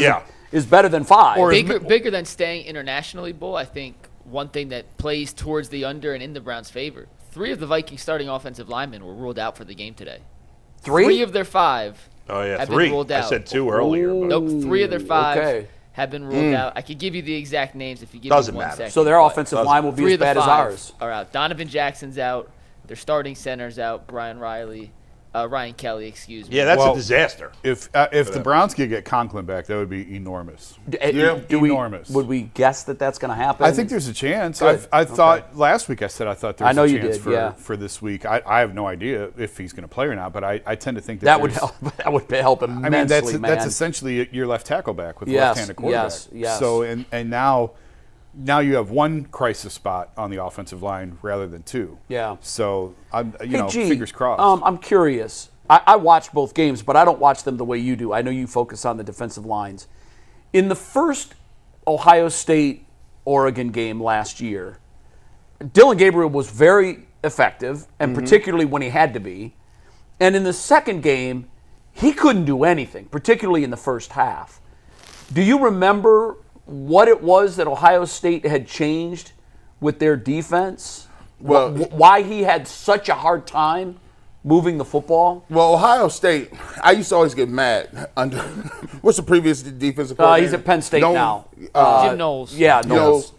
is better than 5. Bigger than staying internationally, Bull, I think one thing that plays towards the under and in the Browns' favor. 3 of the Vikings starting offensive linemen were ruled out for the game today. 3 of their 5 have been ruled out. I said 2 earlier. But. Nope, 3 of their 5 have been ruled out. I could give you the exact names if you give me 1 second. So their offensive line will be as bad as ours. Are out. Donovan Jackson's out. Their starting center's out. Ryan Kelly, excuse me. Yeah, that's a disaster. If the Browns could get Conklin back, that would be enormous. Enormous. Would we guess that that's going to happen? I think there's a chance. I thought last week I said I thought there was a chance for this week. I have no idea if he's going to play or not, but I tend to think that would help. That would help immensely. I mean, that's essentially your left tackle back with the left-handed quarterback. Yes. So and now you have 1 crisis spot on the offensive line rather than 2. Yeah. So fingers crossed. I'm curious. I watch both games, but I don't watch them the way you do. I know you focus on the defensive lines. In the first Ohio State-Oregon game last year, Dillon Gabriel was very effective, and particularly when he had to be. And in the second game, he couldn't do anything, particularly in the first half. Do you remember what it was that Ohio State had changed with their defense? Well, why he had such a hard time moving the football? Well, Ohio State, I used to always get mad under what's the previous defensive coordinator? He's at Penn State now. Jim Knowles. Yeah, Knowles.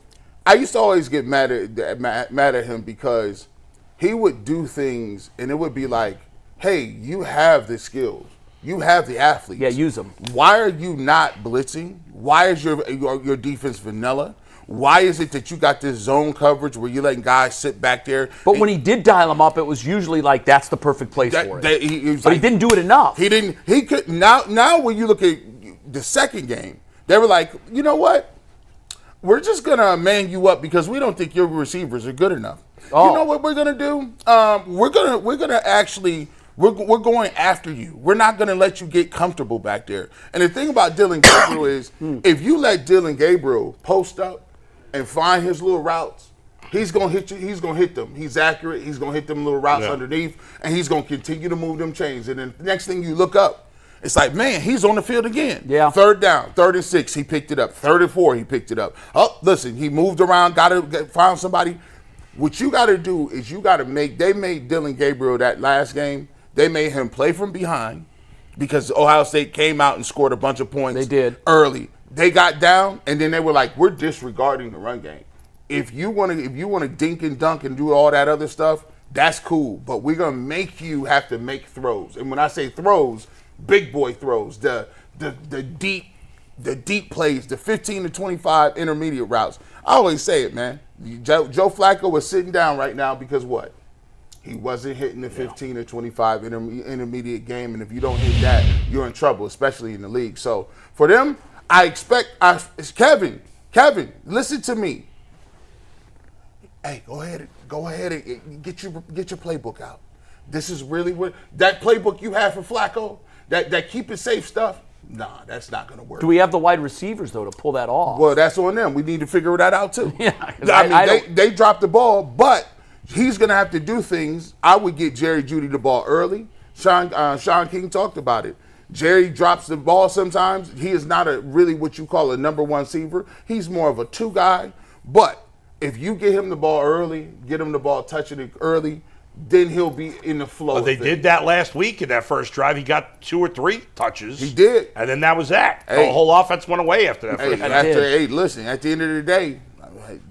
I used to always get mad at him because he would do things and it would be like, hey, you have the skills. You have the athletes. Yeah, use them. Why are you not blitzing? Why is your defense vanilla? Why is it that you got this zone coverage where you're letting guys sit back there? But when he did dial them up, it was usually like that's the perfect place for it. He didn't do it enough. He didn't. He could. Now when you look at the second game, they were like, you know what? We're just gonna man you up because we don't think your receivers are good enough. You know what we're gonna do? We're gonna actually. We're going after you. We're not going to let you get comfortable back there. And the thing about Dillon Gabriel is if you let Dillon Gabriel post up and find his little routes, he's going to hit you. He's going to hit them. He's accurate. He's going to hit them little routes underneath, and he's going to continue to move them chains. And then the next thing you look up, it's like, man, he's on the field again. Yeah. 3rd down, 3rd and 6, he picked it up. 3rd and 4, he picked it up. Oh, listen, he moved around, found somebody. What you got to do is they made Dillon Gabriel that last game. They made him play from behind because Ohio State came out and scored a bunch of points. They did. Early. They got down, and then they were like, we're disregarding the run game. If you want to dink and dunk and do all that other stuff, that's cool. But we're going to make you have to make throws. And when I say throws, big boy throws, the deep plays, the 15 to 25 intermediate routes. I always say it, man. Joe Flacco was sitting down right now because what? He wasn't hitting the 15 to 25 intermediate game, and if you don't hit that, you're in trouble, especially in the league. So for them, I expect Kevin, listen to me. Hey, go ahead and get your playbook out. This is really what that playbook you have for Flacco, that keep it safe stuff. Nah, that's not going to work. Do we have the wide receivers though to pull that off? Well, that's on them. We need to figure that out too. Yeah, they dropped the ball, but he's going to have to do things. I would get Jerry Jeudy the ball early. Sean King talked about it. Jerry drops the ball sometimes. He is not really what you call a number 1 receiver. He's more of a 2 guy. But if you get him the ball early, get him the ball touching it early, then he'll be in the flow. Well, they did that last week in that first drive. He got 2 or 3 touches. He did. And then that was that. Hey. The whole offense went away after that first drive. Listen, at the end of the day,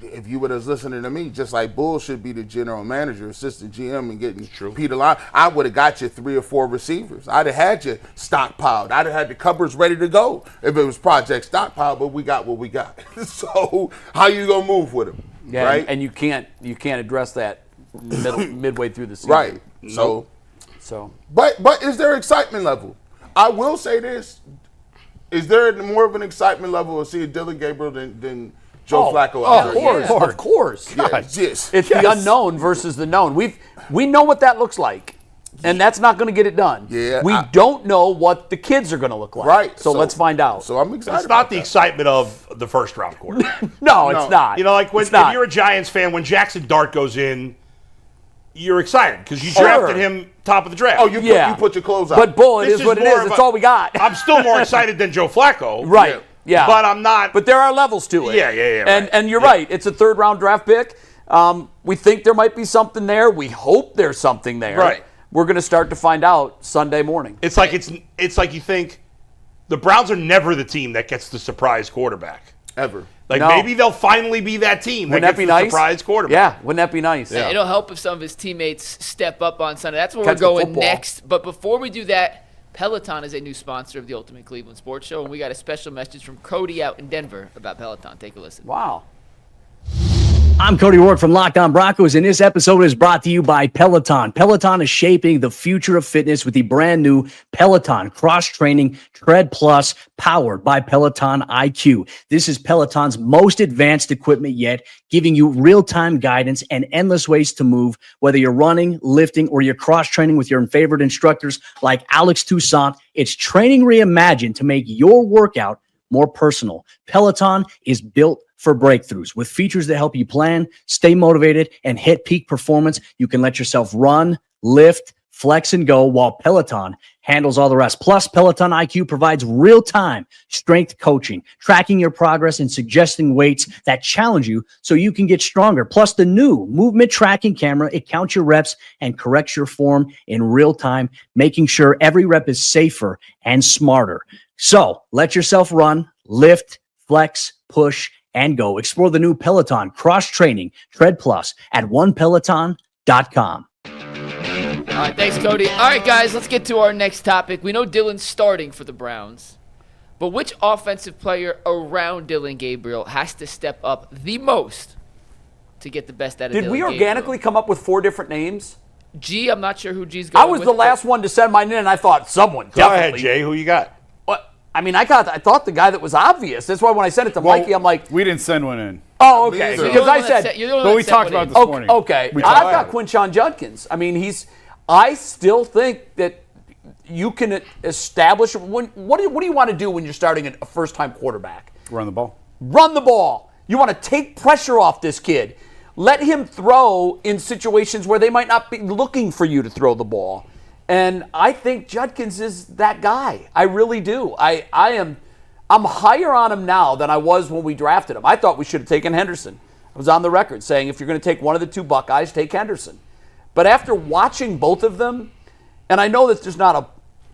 if you were just listening to me, just like Bull should be the general manager, assistant GM, and getting Peter Line, I would have got you 3 or 4 receivers. I'd have had you stockpiled. I'd have had the cupboards ready to go if it was Project Stockpile, but we got what we got. So how you gonna move with them? Yeah, right? and you can't address that midway through the season. Right. So. But is there excitement level? I will say this: is there more of an excitement level of seeing Dillon Gabriel than Joe Flacco out there? Of course. Yes. It's the unknown versus the known. We know what that looks like. And that's not going to get it done. Yeah, we don't know what the kids are going to look like. Right. So let's find out. So I'm excited. It's not the excitement of the first round quarterback. No, it's not. You know, like if you're a Giants fan, when Jackson Dart goes in, you're excited because you drafted him top of the draft. Oh, you put your clothes on. But Bull, it is what it is. It's all we got. I'm still more excited than Joe Flacco. Right. Yeah. But I'm not. But there are levels to it. Yeah. And you're right. It's a third round draft pick. We think there might be something there. We hope there's something there. Right. We're going to start to find out Sunday morning. It's like you think the Browns are never the team that gets the surprise quarterback. Ever. Like maybe they'll finally be that team that gets the surprise quarterback. Yeah, wouldn't that be nice? Yeah. It'll help if some of his teammates step up on Sunday. That's where we're going next. But before we do that, Peloton is a new sponsor of the Ultimate Cleveland Sports Show, and we got a special message from Cody out in Denver about Peloton. Take a listen. Wow. I'm Cody Rourke from Locked On Broncos, and this episode is brought to you by Peloton. Peloton is shaping the future of fitness with the brand new Peloton Cross-Training Tread Plus, powered by Peloton IQ. This is Peloton's most advanced equipment yet, giving you real-time guidance and endless ways to move, whether you're running, lifting, or you're cross-training with your favorite instructors like Alex Toussaint. It's training reimagined to make your workout more personal. Peloton is built for breakthroughs. With features that help you plan, stay motivated, and hit peak performance, you can let yourself run, lift, flex, and go, while Peloton handles all the rest. Plus, Peloton IQ provides real-time strength coaching, tracking your progress and suggesting weights that challenge you so you can get stronger. Plus, the new movement tracking camera, it counts your reps and corrects your form in real time, making sure every rep is safer and smarter. So, let yourself run, lift, flex, push, and go. Explore the new Peloton Cross-Training Tread Plus at onepeloton.com. All right, thanks, Cody. All right, guys, let's get to our next topic. We know Dillon's starting for the Browns, but which offensive player around Dillon Gabriel has to step up the most to get the best out of Dillon Gabriel? Did we organically come up with 4 different names? G, I'm not sure who G's going with. I was the last one to send mine in, and I thought someone Go ahead, Jay. Who you got? I mean, I thought the guy that was obvious. That's why when I sent it to Mikey, I'm like, we didn't send one in. Oh, okay. Because I said, but we talked about it this morning. Okay, I've got Quinshon Judkins. I mean, I still think that you can establish. What do you want to do when you're starting a first-time quarterback? Run the ball. Run the ball. You want to take pressure off this kid. Let him throw in situations where they might not be looking for you to throw the ball. And I think Judkins is that guy. I really do. I'm higher on him now than I was when we drafted him. I thought we should have taken Henderson. I was on the record saying if you're going to take one of the 2 Buckeyes, take Henderson. But after watching both of them, and I know that there's not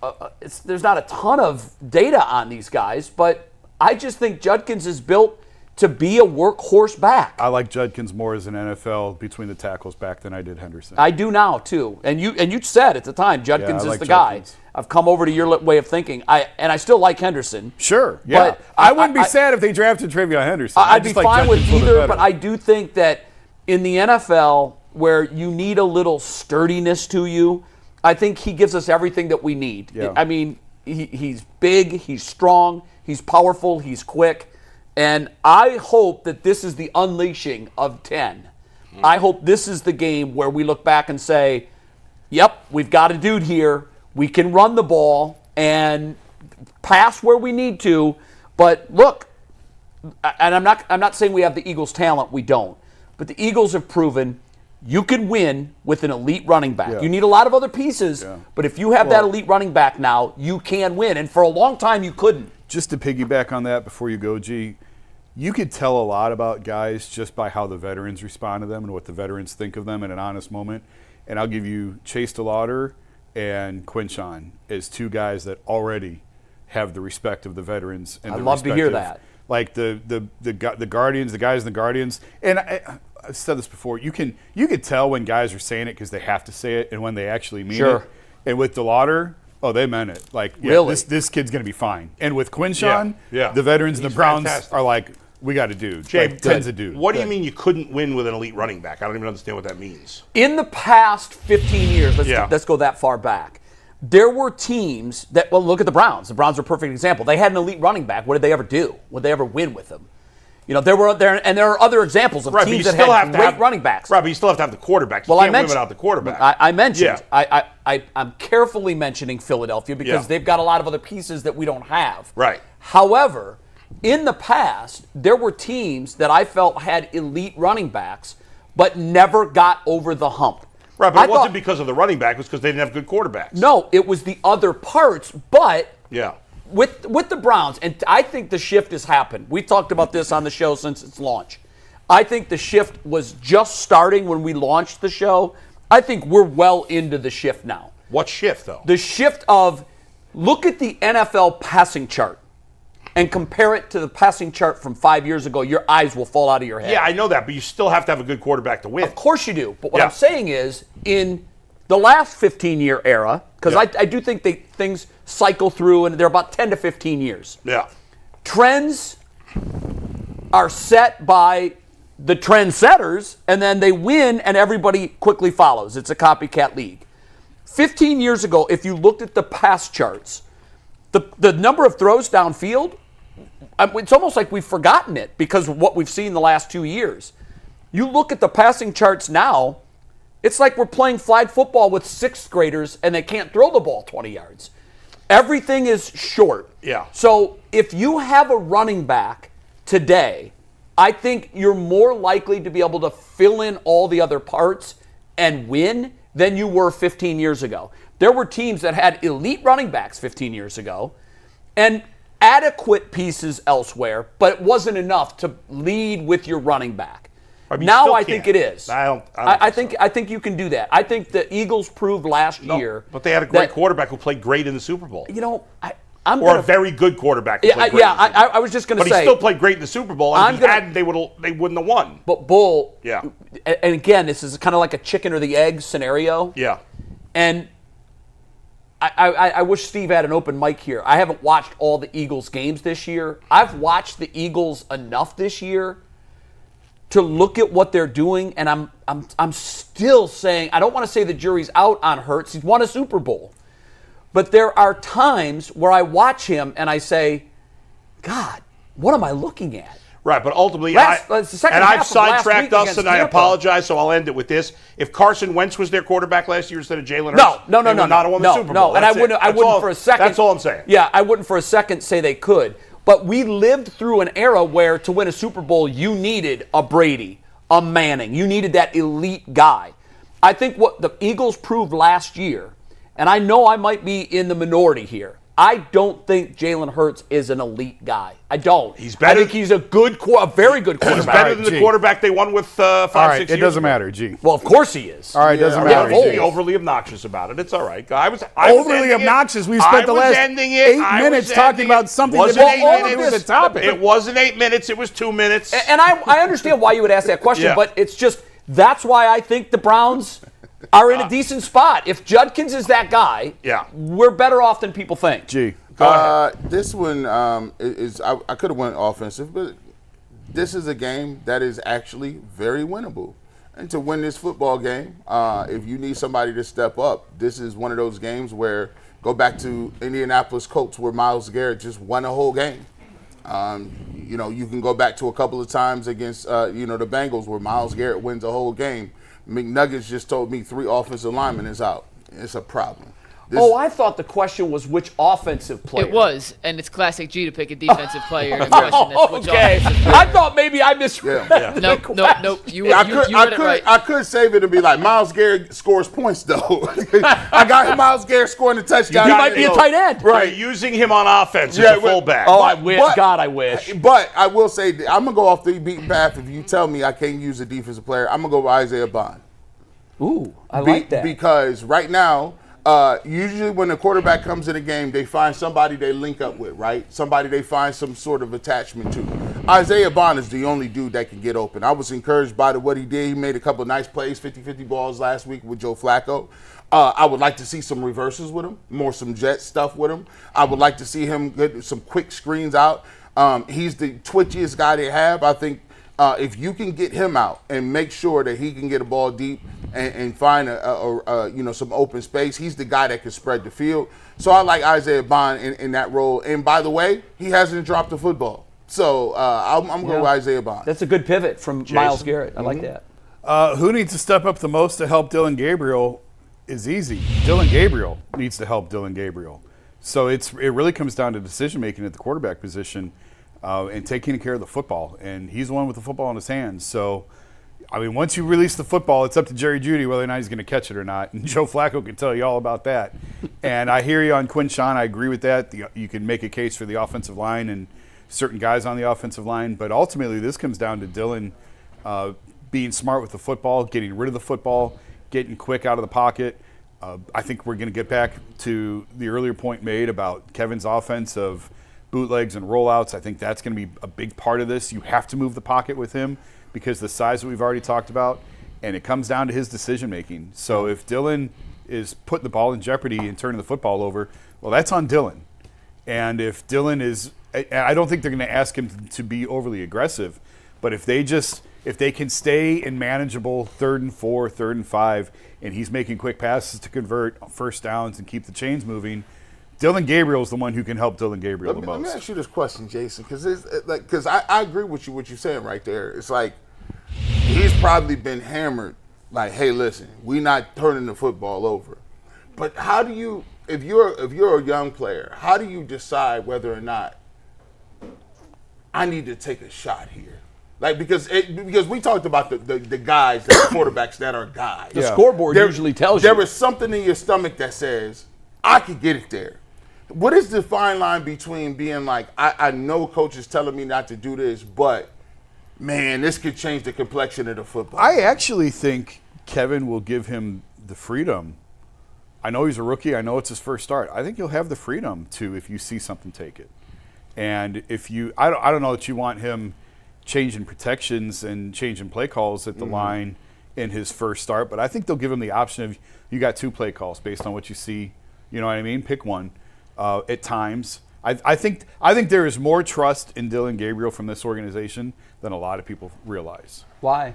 a ton of data on these guys, but I just think Judkins is built to be a workhorse back. I like Judkins more as an NFL between the tackles back than I did Henderson. I do now too, and you said at the time Judkins is the guy. I've come over to your way of thinking. I still like Henderson. Sure, yeah. But I wouldn't be sad if they drafted Travion Henderson. I'd be fine with either, but I do think that in the NFL where you need a little sturdiness to you, I think he gives us everything that we need. Yeah. I mean, he's big, he's strong, he's powerful, he's quick. And I hope that this is the unleashing of 10. I hope this is the game where we look back and say, yep, we've got a dude here. We can run the ball and pass where we need to. But look, and I'm not saying we have the Eagles' talent. We don't. But the Eagles have proven you can win with an elite running back. Yeah. You need a lot of other pieces, but if you have that elite running back now, you can win. And for a long time, you couldn't. Just to piggyback on that before you go, G, you could tell a lot about guys just by how the veterans respond to them and what the veterans think of them in an honest moment. And I'll give you Chase DeLauder and Quinshon as 2 guys that already have the respect of the veterans. And I'd love to hear that. Like the Guardians, the guys in the Guardians. And I've said this before. You could tell when guys are saying it because they have to say it and when they actually mean it. And with DeLauder, oh, they meant it. Like, really? This kid's going to be fine. And with Quinshon, the veterans and the Browns are like, we got a dude. Jay, like, Ted's a dude. What do you mean you couldn't win with an elite running back? I don't even understand what that means. In the past 15 years, let's go that far back, there were teams that, well, look at the Browns. The Browns are a perfect example. They had an elite running back. What did they ever do? Would they ever win with him? You know, there are other examples of teams that had great running backs. Right, but you still have to have the quarterbacks. Well, you can't limit out the quarterback. I mentioned. Yeah. I'm carefully mentioning Philadelphia because they've got a lot of other pieces that we don't have. Right. However, in the past, there were teams that I felt had elite running backs, but never got over the hump. Right, but it wasn't because of the running back. It was because they didn't have good quarterbacks. No, it was the other parts, but yeah. With the Browns, and I think the shift has happened. We talked about this on the show since its launch. I think the shift was just starting when we launched the show. I think we're well into the shift now. What shift, though? The shift of look at the NFL passing chart and compare it to the passing chart from 5 years ago. Your eyes will fall out of your head. Yeah, I know that, but you still have to have a good quarterback to win. Of course you do. But what I'm saying is, in the last 15-year era, because I do think things cycle through, and they're about 10 to 15 years. Yeah. Trends are set by the trendsetters, and then they win, and everybody quickly follows. It's a copycat league. 15 years ago, if you looked at the pass charts, the number of throws downfield, it's almost like we've forgotten it because of what we've seen the last 2 years. You look at the passing charts now, it's like we're playing flag football with sixth graders and they can't throw the ball 20 yards. Everything is short. Yeah. So if you have a running back today, I think you're more likely to be able to fill in all the other parts and win than you were 15 years ago. There were teams that had elite running backs 15 years ago and adequate pieces elsewhere, but it wasn't enough to lead with your running back. Now I think it is. I think you can do that. I think the Eagles proved last year. But they had a great quarterback who played great in the Super Bowl. You know, a very good quarterback. I was just going to say. But he still played great in the Super Bowl. And if he hadn't, they wouldn't have won. But Bull. Yeah. And again, this is kind of like a chicken or the egg scenario. Yeah. And I wish Steve had an open mic here. I haven't watched all the Eagles games this year. I've watched the Eagles enough this year to look at what they're doing, and I'm still saying, I don't want to say the jury's out on Hurts. He's won a Super Bowl. But there are times where I watch him and I say, God, what am I looking at? Right, but ultimately, I've sidetracked us, and I apologize, so I'll end it with this. If Carson Wentz was their quarterback last year instead of Jalen Hurts, no, they would not have won the Super Bowl. And I wouldn't for a second. That's all I'm saying. Yeah, I wouldn't for a second say they could. But we lived through an era where to win a Super Bowl, you needed a Brady, a Manning. You needed that elite guy. I think what the Eagles proved last year, and I know I might be in the minority here, I don't think Jalen Hurts is an elite guy. I don't. He's better. I think he's a very good quarterback. He's better than the quarterback they won with 5, 6 years ago. It doesn't matter, G. Well, of course he is. All right, it doesn't matter. He's overly obnoxious about it. It's all right. I was overly obnoxious. We spent the last 8 minutes talking about something that wasn't even the topic. It wasn't 8 minutes. It was 2 minutes. And I understand why you would ask that question, but it's just that's why I think the Browns are in a decent spot. If Judkins is that guy, we're better off than people think. G. This one is I could have went offensive, but this is a game that is actually very winnable. And to win this football game, if you need somebody to step up, this is one of those games where go back to Indianapolis Colts where Myles Garrett just won a whole game. You can go back to a couple of times against the Bengals where Myles Garrett wins a whole game. McNuggets just told me 3 offensive linemen is out. It's a problem. I thought the question was which offensive player. It was, and it's classic G to pick a defensive player. In a question that's which offensive player. I thought maybe I misread. Nope. You read it right. I could save it and be like, Myles Garrett scores points, though. I got Myles Garrett scoring a touchdown. He might be a tight end. Right, using him on offense as a fullback. I wish. God, I wish. But I will say, I'm going to go off the beaten path. If you tell me I can't use a defensive player, I'm going to go with Isaiah Bond. Ooh, I like that. Because right now, usually when the quarterback comes in a game, they find somebody they link up with, right? Somebody they find some sort of attachment to. Isaiah Bond is the only dude that can get open. I was encouraged by what he did. He made a couple of nice plays, 50-50 balls last week with Joe Flacco. I would like to see some reverses with him, some jet stuff with him. I would like to see him get some quick screens out. He's the twitchiest guy they have. I think if you can get him out and make sure that he can get a ball deep and find some open space, he's the guy that can spread the field. So I like Isaiah Bond in that role. And by the way, he hasn't dropped the football. So I'm going with Isaiah Bond. That's a good pivot from Myles Garrett. I like that. Who needs to step up the most to help Dillon Gabriel is easy. Dillon Gabriel needs to help Dillon Gabriel. So it really comes down to decision-making at the quarterback position and taking care of the football. And he's the one with the football in his hands. So, I mean, once you release the football, it's up to Jerry Jeudy whether or not he's going to catch it or not. And Joe Flacco can tell you all about that. And I hear you on Quinshon. I agree with that. You can make a case for the offensive line and certain guys on the offensive line. But ultimately, this comes down to Dillon being smart with the football, getting rid of the football, getting quick out of the pocket. I think we're going to get back to the earlier point made about Kevin's offense of bootlegs and rollouts. I think that's going to be a big part of this. You have to move the pocket with him because the size that we've already talked about, and it comes down to his decision-making. So if Dillon is putting the ball in jeopardy and turning the football over, well, that's on Dillon. And if Dillon is – I don't think they're going to ask him to be overly aggressive, but if they can stay in manageable 3rd and 4, 3rd and 5, and he's making quick passes to convert first downs and keep the chains moving, Dillon Gabriel is the one who can help Dillon Gabriel the most. Let me ask you this question, Jason, because I agree with you what you're saying right there. It's like he's probably been hammered, like, hey, listen, we're not turning the football over. But how do you, if you're a young player, how do you decide whether or not I need to take a shot here? Like because we talked about the guys, the quarterbacks that are guys. The scoreboard usually tells you. There is something in your stomach that says, I could get it there. What is the fine line between being like, I know coach is telling me not to do this, but, man, this could change the complexion of the football? I actually think Kevin will give him the freedom. I know he's a rookie. I know it's his first start. I think he'll have the freedom to, if you see something, take it. And if you – I don't know that you want him – changing protections and changing play calls at the line in his first start, but I think they'll give him the option of you got 2 play calls based on what you see. You know what I mean? Pick one at times. I think there is more trust in Dillon Gabriel from this organization than a lot of people realize. Why?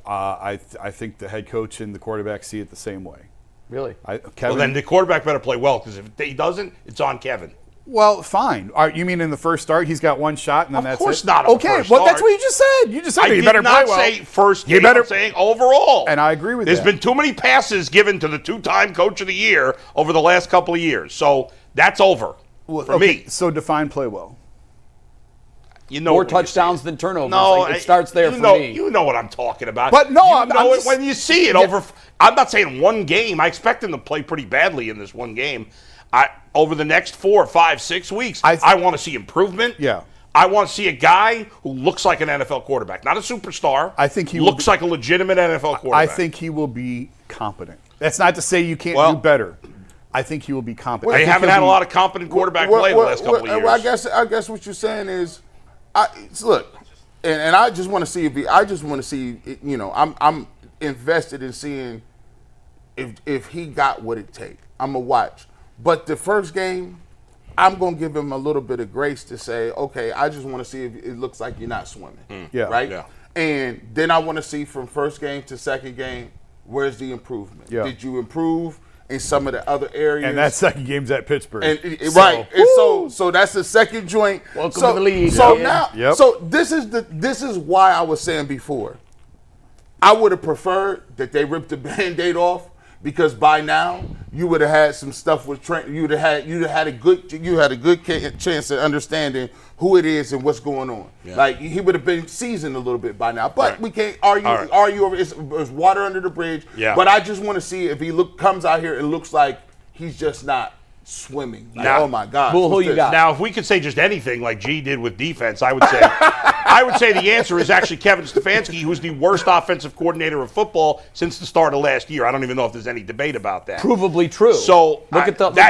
I think the head coach and the quarterback see it the same way. Really? Well, then the quarterback better play well because if he doesn't, it's on Kevin. Well, fine. You mean in the first start he's got 1 shot and then that's it? Of course not. Okay, well, that's what you just said. You just said you better play well. I did not say first game. I'm saying overall. And I agree with that. There's been too many passes given to the 2-time Coach of the Year over the last couple of years. So that's over for me. So define play well. You know more touchdowns than turnovers. No, it starts there for me. You know what I'm talking about. But no, I'm know it when you see it over. I'm not saying one game. I expect him to play pretty badly in this one game. Over the next 4, 5, 6 weeks, I want to see improvement. Yeah. I want to see a guy who looks like an NFL quarterback, not a superstar. I think he looks like a legitimate NFL quarterback. I think he will be competent. That's not to say you can't do better. I think he will be competent. They haven't had a lot of competent quarterback play the last couple of years. Well, I guess what you're saying is, look, and I just want to see I'm invested in seeing if he got what it takes. I'm gonna watch. But the first game, I'm going to give him a little bit of grace to say, okay, I just want to see if it looks like you're not swimming. Right? Yeah. And then I want to see from first game to second game, where's the improvement? Yeah. Did you improve in some of the other areas? And that second game's at Pittsburgh. Right. And so that's the second joint. Welcome to the league. So now, so this is why I was saying before, I would have preferred that they ripped the Band-Aid off. Because by now you would have had some stuff with Trent. You had a good chance at understanding who it is and what's going on. Yeah. Like he would have been seasoned a little bit by now. But we can't argue over it's water under the bridge. Yeah. But I just want to see if he comes out here and looks like he's just not swimming. Like, oh my God! Well, who you got? Now, if we could say just anything like G did with defense, I would say the answer is actually Kevin Stefanski, who's the worst offensive coordinator of football since the start of last year. I don't even know if there's any debate about that. Provably true. So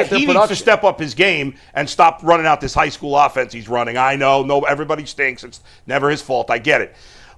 he needs to step up his game and stop running out this high school offense he's running. I know, everybody stinks. It's never his fault. I get it.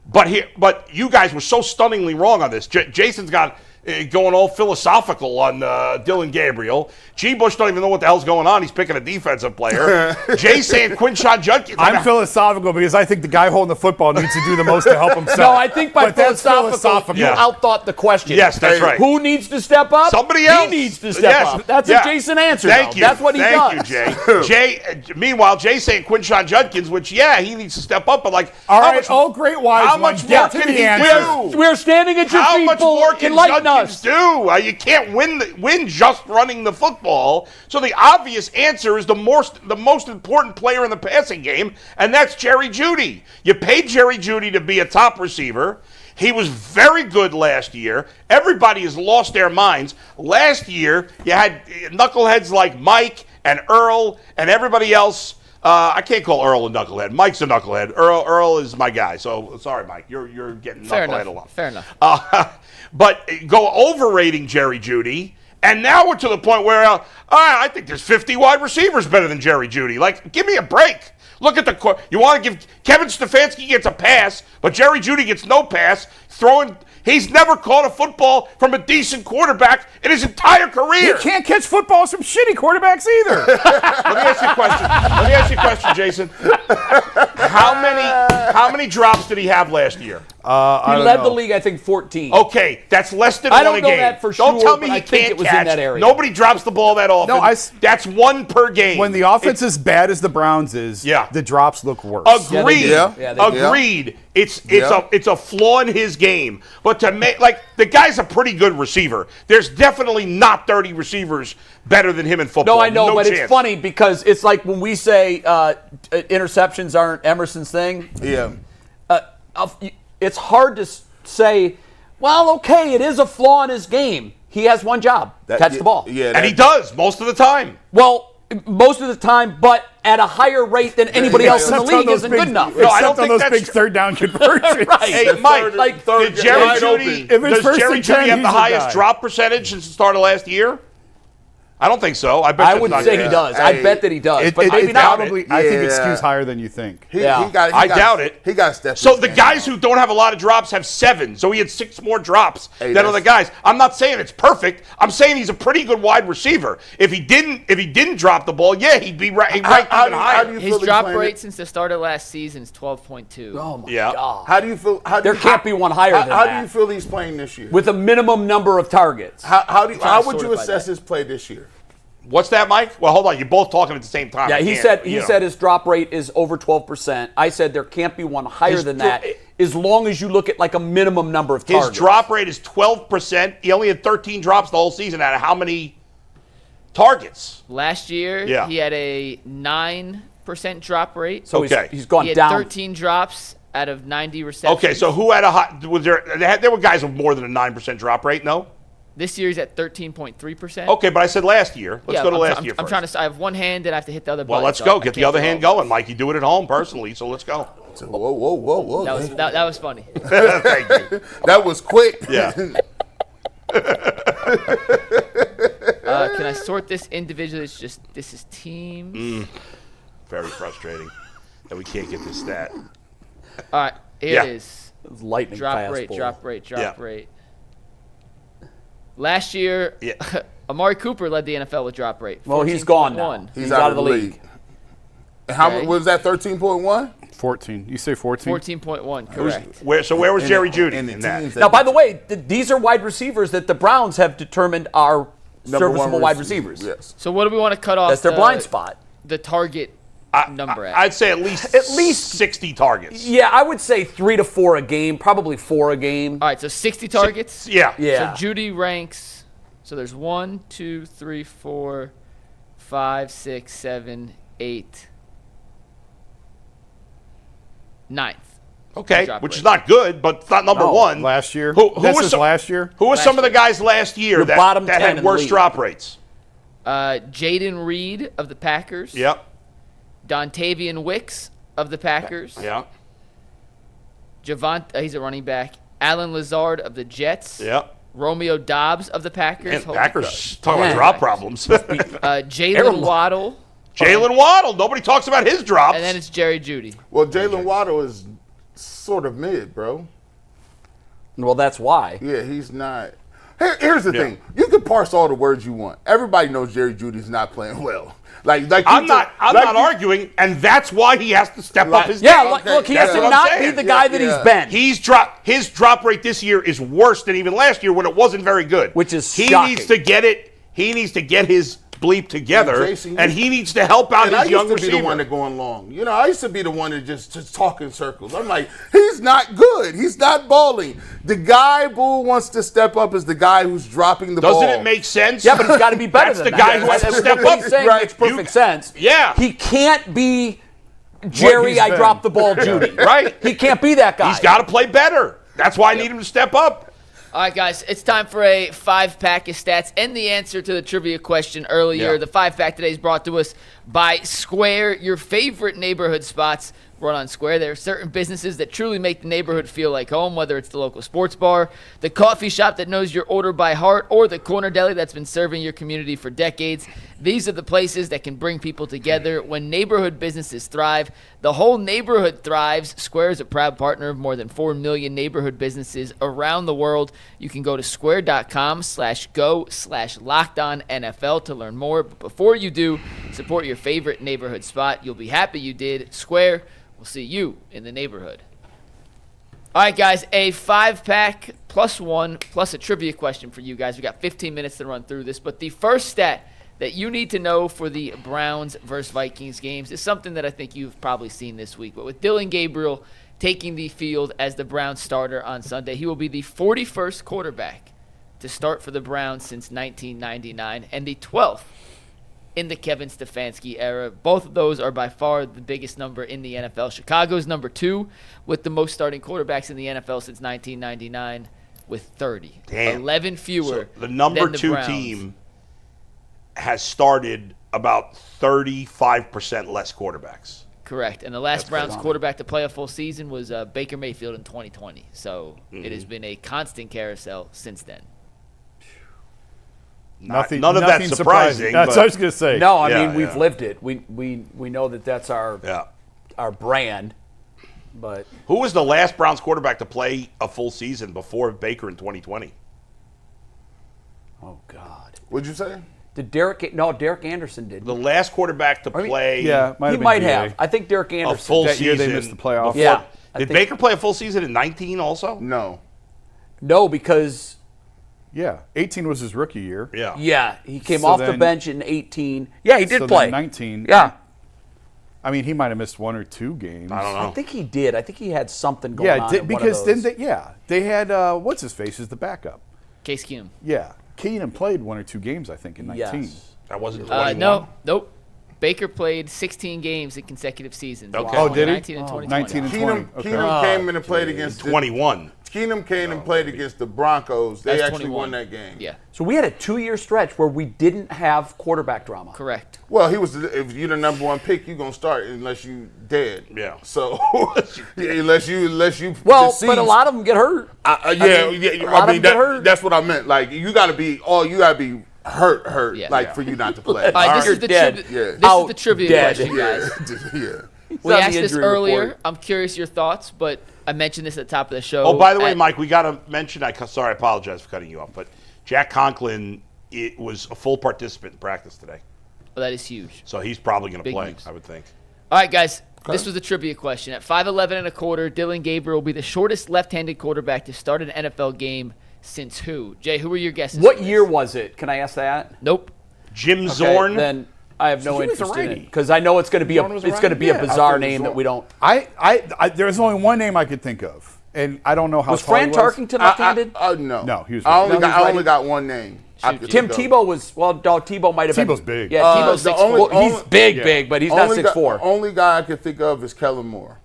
But you guys were so stunningly wrong on this. Jason's got going all philosophical on Dillon Gabriel. G. Bush don't even know what the hell's going on. He's picking a defensive player. Jay saying Quinshon Judkins. I'm philosophical because I think the guy holding the football needs to do the most to help himself. No, I think by philosophical, you Yeah. outthought the question. Yes, that's right. Who needs to step up? Somebody else. He needs to step up. That's a Jason answer. Thank though. you. That's what he does. Thank you, Jay. Meanwhile, Jay saying Quinshon Judkins, which, he needs to step up, but all right, great wise. How much more can he do? We're standing at your How feet. much more can enlighten Judkins us. do? You can't win just running the football. So the obvious answer is the most important player in the passing game, and that's Jerry Jeudy. You paid Jerry Jeudy to be a top receiver. He was very good last year. Everybody has lost their minds. Last year, you had knuckleheads like Mike and Earl and everybody else. I can't call Earl a knucklehead. Mike's a knucklehead. Earl is my guy. So sorry, Mike. You're getting knucklehead a lot. Fair enough. But go overrating Jerry Jeudy, and now we're to the point where I think there's 50 wide receivers better than Jerry Jeudy. Like, give me a break. Look at you want to give Kevin Stefanski gets a pass, but Jerry Jeudy gets no pass. He's never caught a football from a decent quarterback in his entire career. He can't catch footballs from shitty quarterbacks either. Let me ask you a question, Jason. How many drops did he have last year? He led the league, I think, 14. Okay, that's less than I one don't a know game. that for Don't sure, tell me but he I think can't it was catch. in that area. Nobody drops the ball that often. No, that's one per game. When the offense is bad as the Browns is, the drops look worse. Agreed. Agreed. It's a flaw in his game. But to make the guy's a pretty good receiver. There's definitely not 30 receivers better than him in football. No, I know, but chance. it's funny because it's like when we say interceptions aren't Emerson's thing. Yeah. It's hard to say, well, okay, it is a flaw in his game. He has one job, catch the ball. Yeah, and he does most of the time. Well, most of the time, but at a higher rate than anybody else in the league isn't good enough. No, I don't think those that's big third down conversions. Right. Hey, Mike, did Jerry Jeudy have the highest drop percentage since the start of last year? I don't think so. I wouldn't say he does. I bet that he does, but maybe not. Probably, I think it skews higher than you think. I doubt it. He got stepped. So the guys who don't have a lot of drops have 7. So he had 6 more drops than other guys. I'm not saying it's perfect. I'm saying he's a pretty good wide receiver. If he didn't drop the ball, he'd be ranked even higher. His drop rate since the start of last season is 12.2. Oh my God! How do you feel? There can't be one higher than that. How do you feel he's playing this year? With a minimum number of targets. How would you assess his play this year? What's that, Mike? Well, hold on. You're both talking at the same time. Yeah, he said his drop rate is over 12%. I said there can't be one higher than that as long as you look at like a minimum number of targets. His drop rate is 12%. He only had 13 drops the whole season out of how many targets? Last year, he had a 9% drop rate. So he's gone he had down. 13 drops out of 90 receptions. Okay, so who had a high? There were guys with more than a 9% drop rate, no? This year he's at 13.3%. Okay, but I said last year. Let's go to last year first. I'm trying to. I have one hand and I have to hit the other button. Well, let's go. Get the other hand going, Mike. You do it at home personally, so let's go. Whoa. That was funny. Thank you. That was quick. Yeah. Can I sort this individually? It's just this is teams. Very frustrating that we can't get this stat. All right, here it is. Lightning Drop fastball. rate. Last year, Amari Cooper led the NFL with drop rate. Well, he's gone now. He's out of the league. How was that? 13.1. 14. You say 14? 14.1. Correct. Where was Jerry Jeudy in that? Now, by the way, these are wide receivers that the Browns have determined are serviceable wide receivers. Yes. So what do we want to cut off? That's their blind spot. The target number at? I'd say at least 60 targets. Yeah, I would say 3 to 4 a game, probably 4 a game. All right, so 60 targets. Yeah. Yeah. So Jeudy ranks. So there's 1, 2, 3, 4, 5, 6, 7, 8, 9th. Okay, which is not good, but it's not number one. Last year? Who was last year? Who were some of the guys last year that had worse drop rates? Jaden Reed of the Packers. Yep. Dontavian Wicks of the Packers. Yeah. He's a running back. Alan Lazard of the Jets. Yep. Romeo Dobbs of the Packers. Man, Packers talking about drop problems. Jalen Waddle. Jalen Waddle. Nobody talks about his drops. And then it's Jerry Jeudy. Well, Jalen Waddle is sort of mid, bro. Well, that's why. Yeah, he's not. Here's the thing. You can parse all the words you want. Everybody knows Jerry Jeudy's not playing well. I'm not arguing, and that's why he has to step up his game. Look, he has to not be the guy that he's been. His drop rate this year is worse than even last year when it wasn't very good. Which is he shocking. needs to get it. He needs to get his bleep together, and he needs to help out his young receiver. I used to be the one that going long. I used to be the one that just talk in circles. I'm like, he's not good. He's not balling. The guy Bull wants to step up is the guy who's dropping the ball. Doesn't it make sense? Yeah, but he's got to be better than that. That's the guy who has to step up. He's saying makes perfect sense. Yeah. He can't be Jerry, I dropped the ball, Judy. Right. He can't be that guy. He's got to play better. That's why I need him to step up. All right, guys, it's time for a 5-pack of stats and the answer to the trivia question earlier. Yeah. The 5-pack today is brought to us by Square, your favorite neighborhood spots. Run on Square. There are certain businesses that truly make the neighborhood feel like home, whether it's the local sports bar, the coffee shop that knows your order by heart, or the corner deli that's been serving your community for decades. These are the places that can bring people together. When neighborhood businesses thrive, the whole neighborhood thrives. Square is a proud partner of more than 4 million neighborhood businesses around the world. You can go to square.com/go/LockedOnNFL to learn more. But before you do, support your favorite neighborhood spot. You'll be happy you did. Square. We'll see you in the neighborhood. All right, guys, a 5-pack plus one plus a trivia question for you guys. We got 15 minutes to run through this, but the first stat that you need to know for the Browns versus Vikings games is something that I think you've probably seen this week. But with Dillon Gabriel taking the field as the Browns starter on Sunday, he will be the 41st quarterback to start for the Browns since 1999 and the 12th in the Kevin Stefanski era. Both of those are by far the biggest number in the NFL. Chicago's number 2 with the most starting quarterbacks in the NFL since 1999 with 30. Damn. 11 fewer. So the number than the 2 Browns. team has started about 35% less quarterbacks. Correct. And the last Browns quarterback to play a full season was Baker Mayfield in 2020. So it has been a constant carousel since then. None of that's surprising. That's what I was going to say. No, I mean, we've lived it. We know that that's our brand. But who was the last Browns quarterback to play a full season before Baker in 2020? Oh, God. What'd you say? Did Derek Anderson did. The last quarterback to play. Yeah, he might have. I think Derek Anderson. A full that year season. they missed the playoffs. Yeah. Did Baker play a full season in 19 also? No. No, because. Yeah, 18 was his rookie year. Yeah, he came off the bench in 18. Yeah, he did play. 19. Yeah. I mean, he might have missed 1 or 2 games. I don't know. I think he did. I think he had something going on. Yeah, because then they had what's his face as the backup. Case Keenum. Yeah, Keenum played 1 or 2 games, I think, in 19. Yes. That wasn't 21. Nope. Baker played 16 games in consecutive seasons. Okay. Oh, did he? 19 and 20. 19 and 20. Keenum came in and played against 21. Keenum came and played against the Broncos. They That's actually 21. won that game. Yeah. So we had a 2-year stretch where we didn't have quarterback drama. Correct. Well, if you're the number 1 pick, you're gonna start unless you dead. Yeah. So unless you Well, deceased. but a lot of them get hurt. I mean, that's what I meant. Like you gotta be hurt, for you not to play. All right, this is the trivia question, guys. Yeah. We asked this earlier. I'm curious your thoughts, but I mentioned this at the top of the show. Oh, by the way, Mike, we got to mention, I apologize for cutting you off, but Jack Conklin was a full participant in practice today. Well, that is huge. So he's probably going to Big play, news. I would think. All right, guys. This was a trivia question. At 5'11" and a quarter, Dillon Gabriel will be the shortest left-handed quarterback to start an NFL game since who? Jay, who are your guesses? What year was it? Can I ask that? Nope. Jim Zorn. Then I have no he was interest in righty. it because I know it's going to be a bizarre name that we don't. There's only one name I could think of, and I don't know how Was tall he Fran Tarkington left-handed? No. No, he was. I only right. got one name. Tim Tebow was Tebow might have been. Tebow's big. Yeah, Tebow's the 6'4". He's big, but he's not only 6'4". Only guy I can think of is Kellen Moore.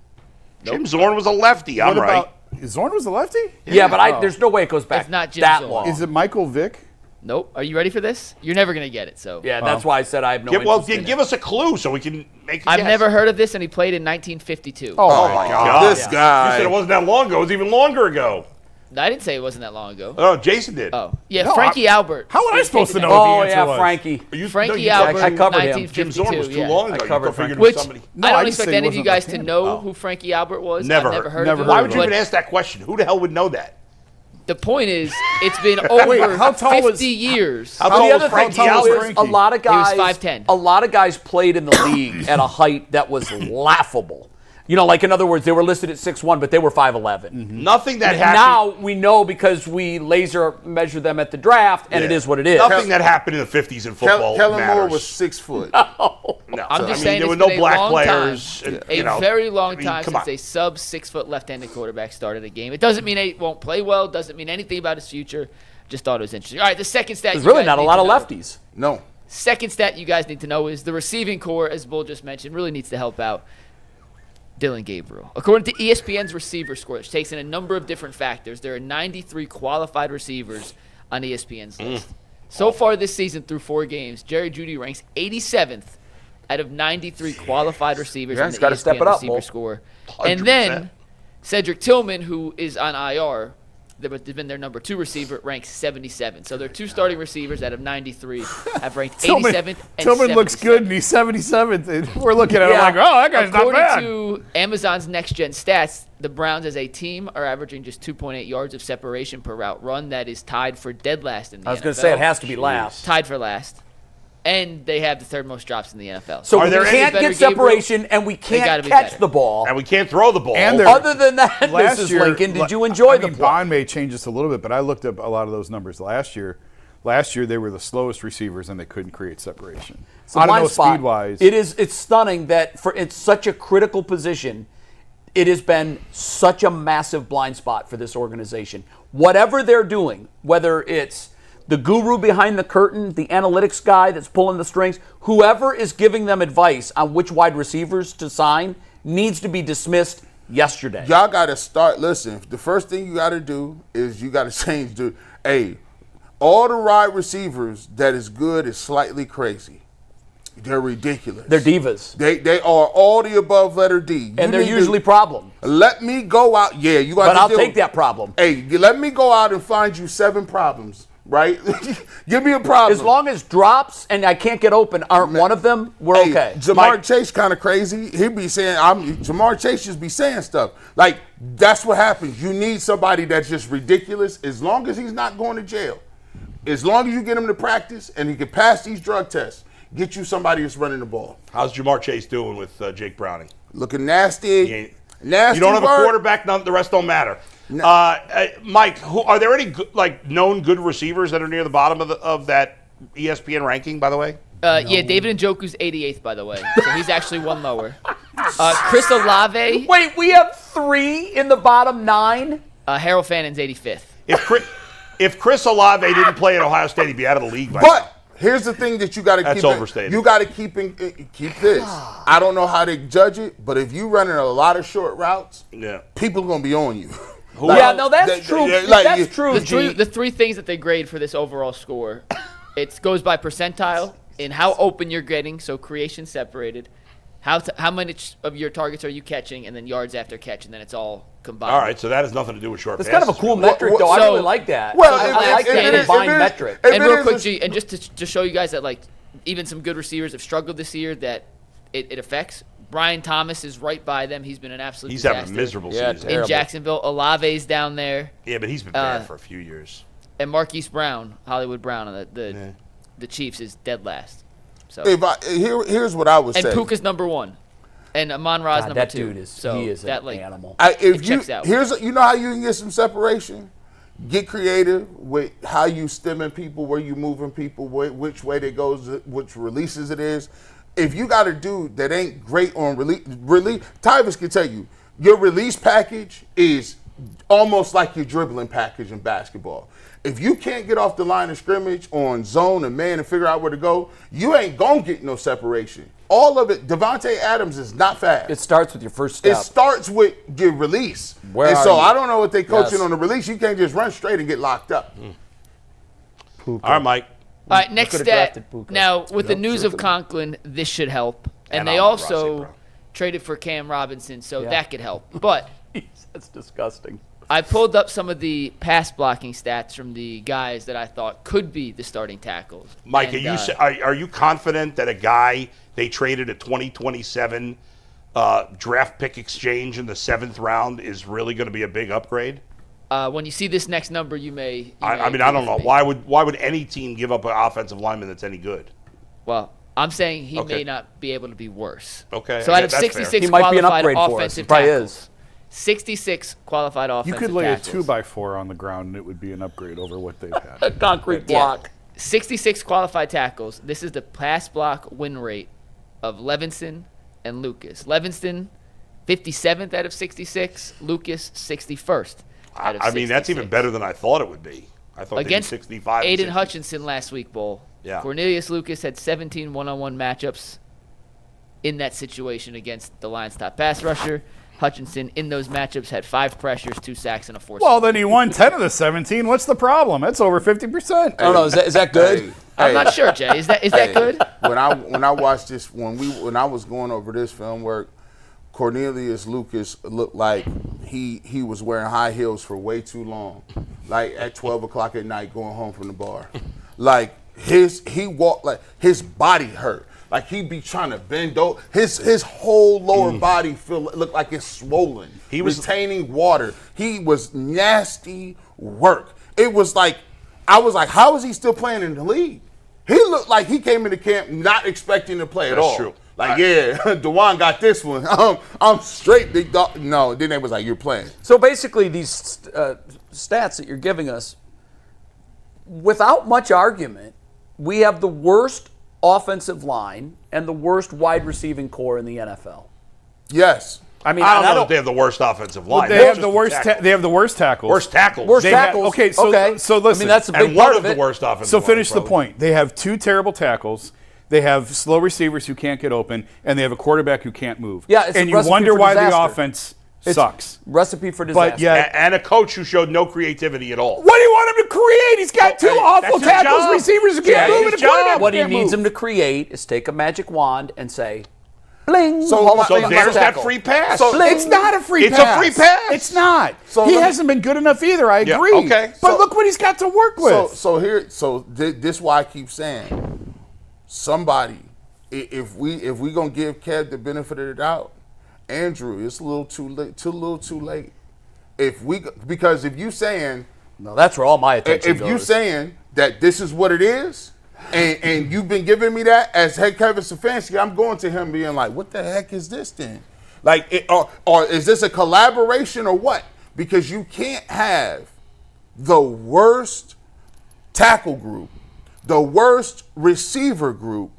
Jim Zorn was a lefty. I'm right. Zorn was a lefty? Yeah, but there's no way it goes back It's not Jim that Zorn. long. Is it Michael Vick? Nope. Are you ready for this? You're never going to get it. So Yeah, that's why I said I have no interest in give it. us a clue so we can make a I've guess. never heard of this, and he played in 1952. Oh, my God. This guy. You said it wasn't that long ago. It was even longer ago. I didn't say it wasn't that long ago. Oh, Jason did. Oh, yeah, Frankie Albert. How was I supposed to know Oh, what the answer yeah, was? Frankie. Frankie Albert, I covered him. 1952. Jim Zorn was too yeah. long ago. I covered You figured it Which was somebody. No, I I don't just expect say he any of you wasn't guys to left-handed. know who Frankie Albert was. Never I've heard. never heard Never of him. heard Why of would you but even ask that question? Who the hell would know that? The point is, it's been over how tall 50 years. How tall The was other thing Frankie too is Albert? a lot of guys. He was 5'10". A lot of guys played in the league at a height that was laughable. You know, like in other words, they were listed at 6'1", but they were 5'11". Nothing that And happened. now we know because we laser measure them at the draft, and it is what it is. Nothing that happened in the 50s in football Kellen matters. Moore was 6 foot. No. I'm just saying there were it's no been a black long players. time, and, a you know, very long I mean, time come since on. a sub 6 foot left-handed quarterback started a game. It doesn't mean he won't play well. Doesn't mean anything about his future. Just thought it was interesting. All right, the second stat. There's you really guys not a need lot to of know. lefties. No. Second stat you guys need to know is the receiving core, as Bull just mentioned, really needs to help out Dillon Gabriel. According to ESPN's receiver score, which takes in a number of different factors, there are 93 qualified receivers on ESPN's list. So far this season, through 4 games, Jerry Jeudy ranks 87th out of 93 qualified receivers on the gotta step ESPN it up, receiver Bull. score. 100%. And then Cedric Tillman, who is on IR, but been their number 2 receiver, ranks 77. So their 2 starting receivers out of 93 have ranked 87th and Tillman 77th. looks good, and he's 77th. And we're looking at him Yeah. like, oh, that guy's not According bad. to Amazon's Next Gen Stats, the Browns as a team are averaging just 2.8 yards of separation per route run. That is tied for dead last in the NFL. I was going to say it has to be last. Tied for last. And they have the 3rd most drops in the NFL. So Are we there any can't better get separation, and we gotta can't be catch better. the ball. And we can't throw the ball. And they're- Other than that, Last Mrs. year, Lincoln, did you enjoy the play? Bond may change this a little bit, but I looked up a lot of those numbers last year. Last year, they were the slowest receivers, and they couldn't create separation. It's a I don't blind know spot. speed-wise. It's stunning that it's such a critical position. It has been such a massive blind spot for this organization. Whatever they're doing, whether it's the guru behind the curtain, the analytics guy that's pulling the strings, whoever is giving them advice on which wide receivers to sign needs to be dismissed yesterday. Y'all got to start. Listen, the first thing you got to do is you got to change all the wide receivers that is good is slightly crazy. They're ridiculous. They're divas. They are all the above letter D. And they're need to- usually problems. Let me go out. Yeah, you got But to I'll deal take with- that problem. Hey, let me go out and find you 7 problems, right? Give me a problem. As long as drops and I can't get open aren't one of them, we're Hey, okay. Jamar Chase kind of crazy. He be saying, Jamar Chase just be saying stuff. Like, that's what happens. You need somebody that's just ridiculous as long as he's not going to jail. As long as you get him to practice and he can pass these drug tests, get you somebody that's running the ball. How's Jamar Chase doing with Jake Browning? Looking nasty. He ain't- Nasty You don't have a work. quarterback, the rest don't matter. Mike, are there any known good receivers that are near the bottom of that ESPN ranking, by the way? Yeah, David Njoku's 88th, by the way. So he's actually one lower. Chris Olave, Wait, we have 3 in the bottom 9? Harold Fannon's 85th. If Chris Olave didn't play at Ohio State, he'd be out of the league by now. But here's the thing that you got to keep. That's overstated. You got to keep this. I don't know how they judge it, but if you running a lot of short routes, Yeah. people are gonna be on you. Yeah, no, that's true. That's true, G. The 3 things that they grade for this overall score, it goes by percentile in how open you're getting, so creation separated, how many of your targets are you catching, and then yards after catch, and then it's all combined. All right, so that has nothing to do with short That's passes. kind of a cool really. metric, though. I So- really like that. Well, I like if that it is- combined if it is- metric. if And it real is quick, a- G, and just to show you guys that like even some good receivers have struggled this year, that it affects. Brian Thomas is right by them. He's been an absolute He's disaster. having a miserable Yeah, season. terrible. In Jacksonville, Olave's down there, Yeah, but he's been bad for a few years. and Marquise Brown, Hollywood Brown, on the Chiefs is dead last. So Here's what I would and say. Puka's number 1, and Amon-Ra's God, number that 2. dude is so he is that an like animal. If it you checks out. you know how you can get some separation. Get creative with how you stemming people, where you moving people, which way they goes, which releases it is. If you got a dude that ain't great on release, Tyvis can tell you, your release package is almost like your dribbling package in basketball. If you can't get off the line of scrimmage on zone and man and figure out where to go, you ain't gonna get no separation. All of it, Devontae Adams is not fast. It starts with your first It step. starts with your release. Where and are so you? I don't know what they coaching Yes. on the release. You can't just run straight and get locked up. All right, Mike. All right, next could've stat. drafted Puka. Now, with the news of Conklin, this should help. And And they Amon-Ra St. also Brown. traded for Cam Robinson, so Yeah. that could help. But That's disgusting. I pulled up some of the pass blocking stats from the guys that I thought could be the starting tackles. Mike, And, are you confident that a guy they traded a 2027 draft pick exchange in the 7th round is really going to be a big upgrade? when you see this next number, you may. I mean, I don't know. Why would any team give up an offensive lineman that's any good? Well, I'm saying he may not be able to be worse. Okay. So out of 66 he might be an qualified upgrade for us. offensive He probably tackles, is. 66 qualified offensive You could lay tackles. a 2x4 on the ground and it would be an upgrade over what they've had. A concrete block. 66 qualified tackles. This is the pass block win rate of Levinson and Lucas. Levinson, 57th out of 66. Lucas, 61st out of 66. I mean, that's even better than I thought it would be. I thought Against they'd be 65. Aiden Hutchinson last week, Bull. Yeah. Cornelius Lucas had 17 one-on-one matchups in that situation against the Lions' top pass rusher. Hutchinson in those matchups had 5 pressures, 2 sacks, and a forced. Well, then he won 10 of the 17. What's the problem? That's over 50%. I don't know. Is that good? I'm not sure, Jay. Is that good? When I watched this, when I was going over this film work, Cornelius Lucas looked like he was wearing high heels for way too long, like at 12 o'clock at night going home from the bar. Like he walked like his body hurt. Like he'd be trying to bend over. His whole lower body looked like it's swollen. He was retaining water. He was nasty work. It was like, I was like, how is he still playing in the league? He looked like he came into camp not expecting to play at all. That's true. Like, Dewan got this one. I'm straight, big dog. No, then they was like, you're playing. So basically, these stats that you're giving us, without much argument, we have the worst offensive line and the worst wide receiving core in the NFL. Yes. I mean, I don't know if they have the worst offensive line. They have the worst. They have the worst tackles. Worst tackles. Worst They tackles. okay, so listen. I mean, that's a big and one part of of the it. worst offensive So lines, finish the probably. point. They have 2 terrible tackles. They have slow receivers who can't get open, and they have a quarterback who can't move. Yeah, it's a and you recipe wonder for why the disaster. offense It's sucks. Recipe for disaster. But yet, And a coach who showed no creativity at all. what do you want him to create? He's got 2 awful that's his tackles, job. receivers who can't Yeah, move, his and a quarterback job. who what he can't needs move. him to create is take a magic wand and say, bling. So Hall of So Fame there's left that tackle. free pass. So It's not a free It's pass. a free pass. It's not. So he let me- hasn't been good enough either. I Yeah, agree. okay. But So- look what he's got to work with. So this why I keep saying, somebody, if we gonna give Kev the benefit of the doubt, Andrew, it's a little too late. Because if you saying, No, that's where all my attention if goes. you saying that this is what it is, and you've been giving me that as head Kevin Stefanski, I'm going to him being like, what the heck is this then? Like, or is this a collaboration or what? Because you can't have the worst tackle group, the worst receiver group,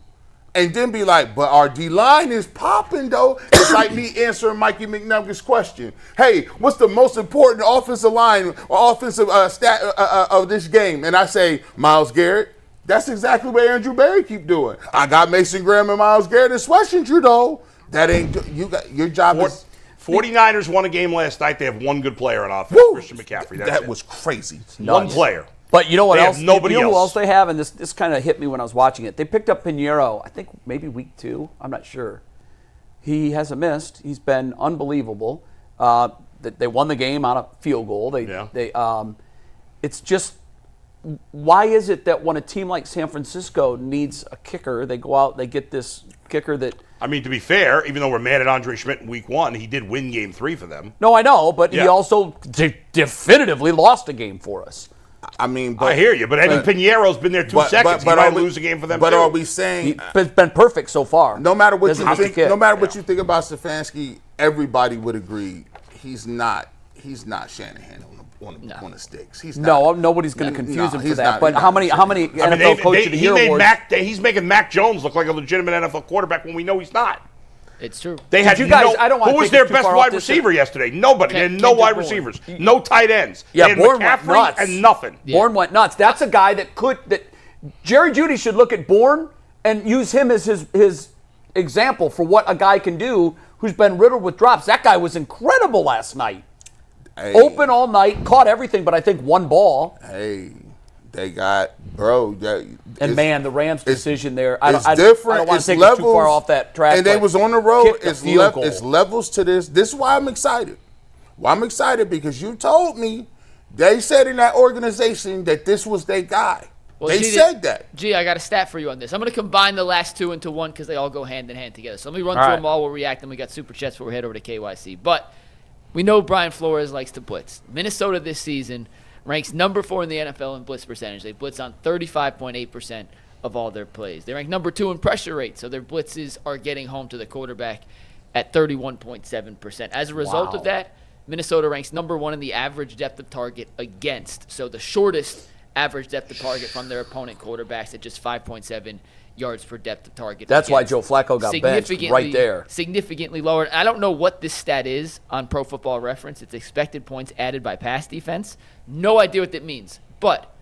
and then be like, but our D-line is popping, though. It's like me answering Mikey McNugget's question. Hey, what's the most important offensive line or offensive stat of this game? And I say, Myles Garrett. That's exactly what Andrew Berry keep doing. I got Mason Graham and Myles Garrett and Schlesinger, though. That ain't you got your job. 49ers won a game last night. They have one good player on offense, Woo! Christian McCaffrey. That's That it. was crazy. One player. But you know what They else? have nobody you know who else. else they have? And this kind of hit me when I was watching it. They picked up Pinheiro, I think maybe week 2. I'm not sure. He hasn't missed. He's been unbelievable. They won the game on a field goal. It's just, why is it that when a team like San Francisco needs a kicker, they go out, they get this kicker that... I mean, to be fair, even though we're mad at Andre Schmidt in week 1, he did win game 3 for them. No, I know, but he Yeah. also definitively lost a game for us. I mean, I hear you, but Eddie Pinheiro's been there 2 seconds. He might lose a game for them, But too. are we saying He's been perfect so far. no matter what Doesn't you miss a think, kick. no matter what you think about Stefanski, everybody would agree he's not Shanahan on the sticks. He's not. No, nobody's going to confuse him for he's that. not- but he's how not. many I mean, NFL Coach of the Year awards? he's making Mac Jones look like a legitimate NFL quarterback when we know he's not. It's true. They had you guys- I don't wanna who was take it their too best far wide off this. receiver yesterday? Nobody. They had no Kendrick wide Bourne. receivers, no tight ends. Yeah, they had Bourne went McCaffrey nuts. and nothing. Bourne went nuts. That's a guy that Jerry Jeudy should look at Bourne and use him as his example for what a guy can do who's been riddled with drops. That guy was incredible last night. Hey, Open all night, caught everything, but I think one ball. Hey, they got And man, the Rams' decision there. I It's don't different. want It's to take levels, it too far off that track. And they but was on the road. kicked a field goal. It's levels to this. This is why I'm excited. Why I'm excited because you told me they said in that organization that this was their guy. Well, they G, said that. Gee, I got a stat for you on this. I'm going to combine the last 2 into one because they all go hand in hand together. So let me run All through right. them all. We'll react, and we got super chats before we head over to KYC. But We know Brian Flores likes to blitz. Minnesota this season ranks number 4 in the NFL in blitz percentage. They blitz on 35.8% of all their plays. They rank number 2 in pressure rate, so their blitzes are getting home to the quarterback at 31.7%. As a result of that, Minnesota ranks number 1 in the average depth of target against. So the shortest average depth of target from their opponent quarterbacks at just 5.7 yards per depth of target. That's why Joe Flacco got benched right there. Significantly lower. I don't know what this stat is on Pro Football Reference. It's expected points added by pass defense. No idea what that means. But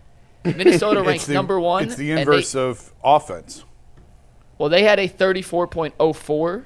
Minnesota ranks number 1. It's the inverse of offense. Well, they had a 34.04.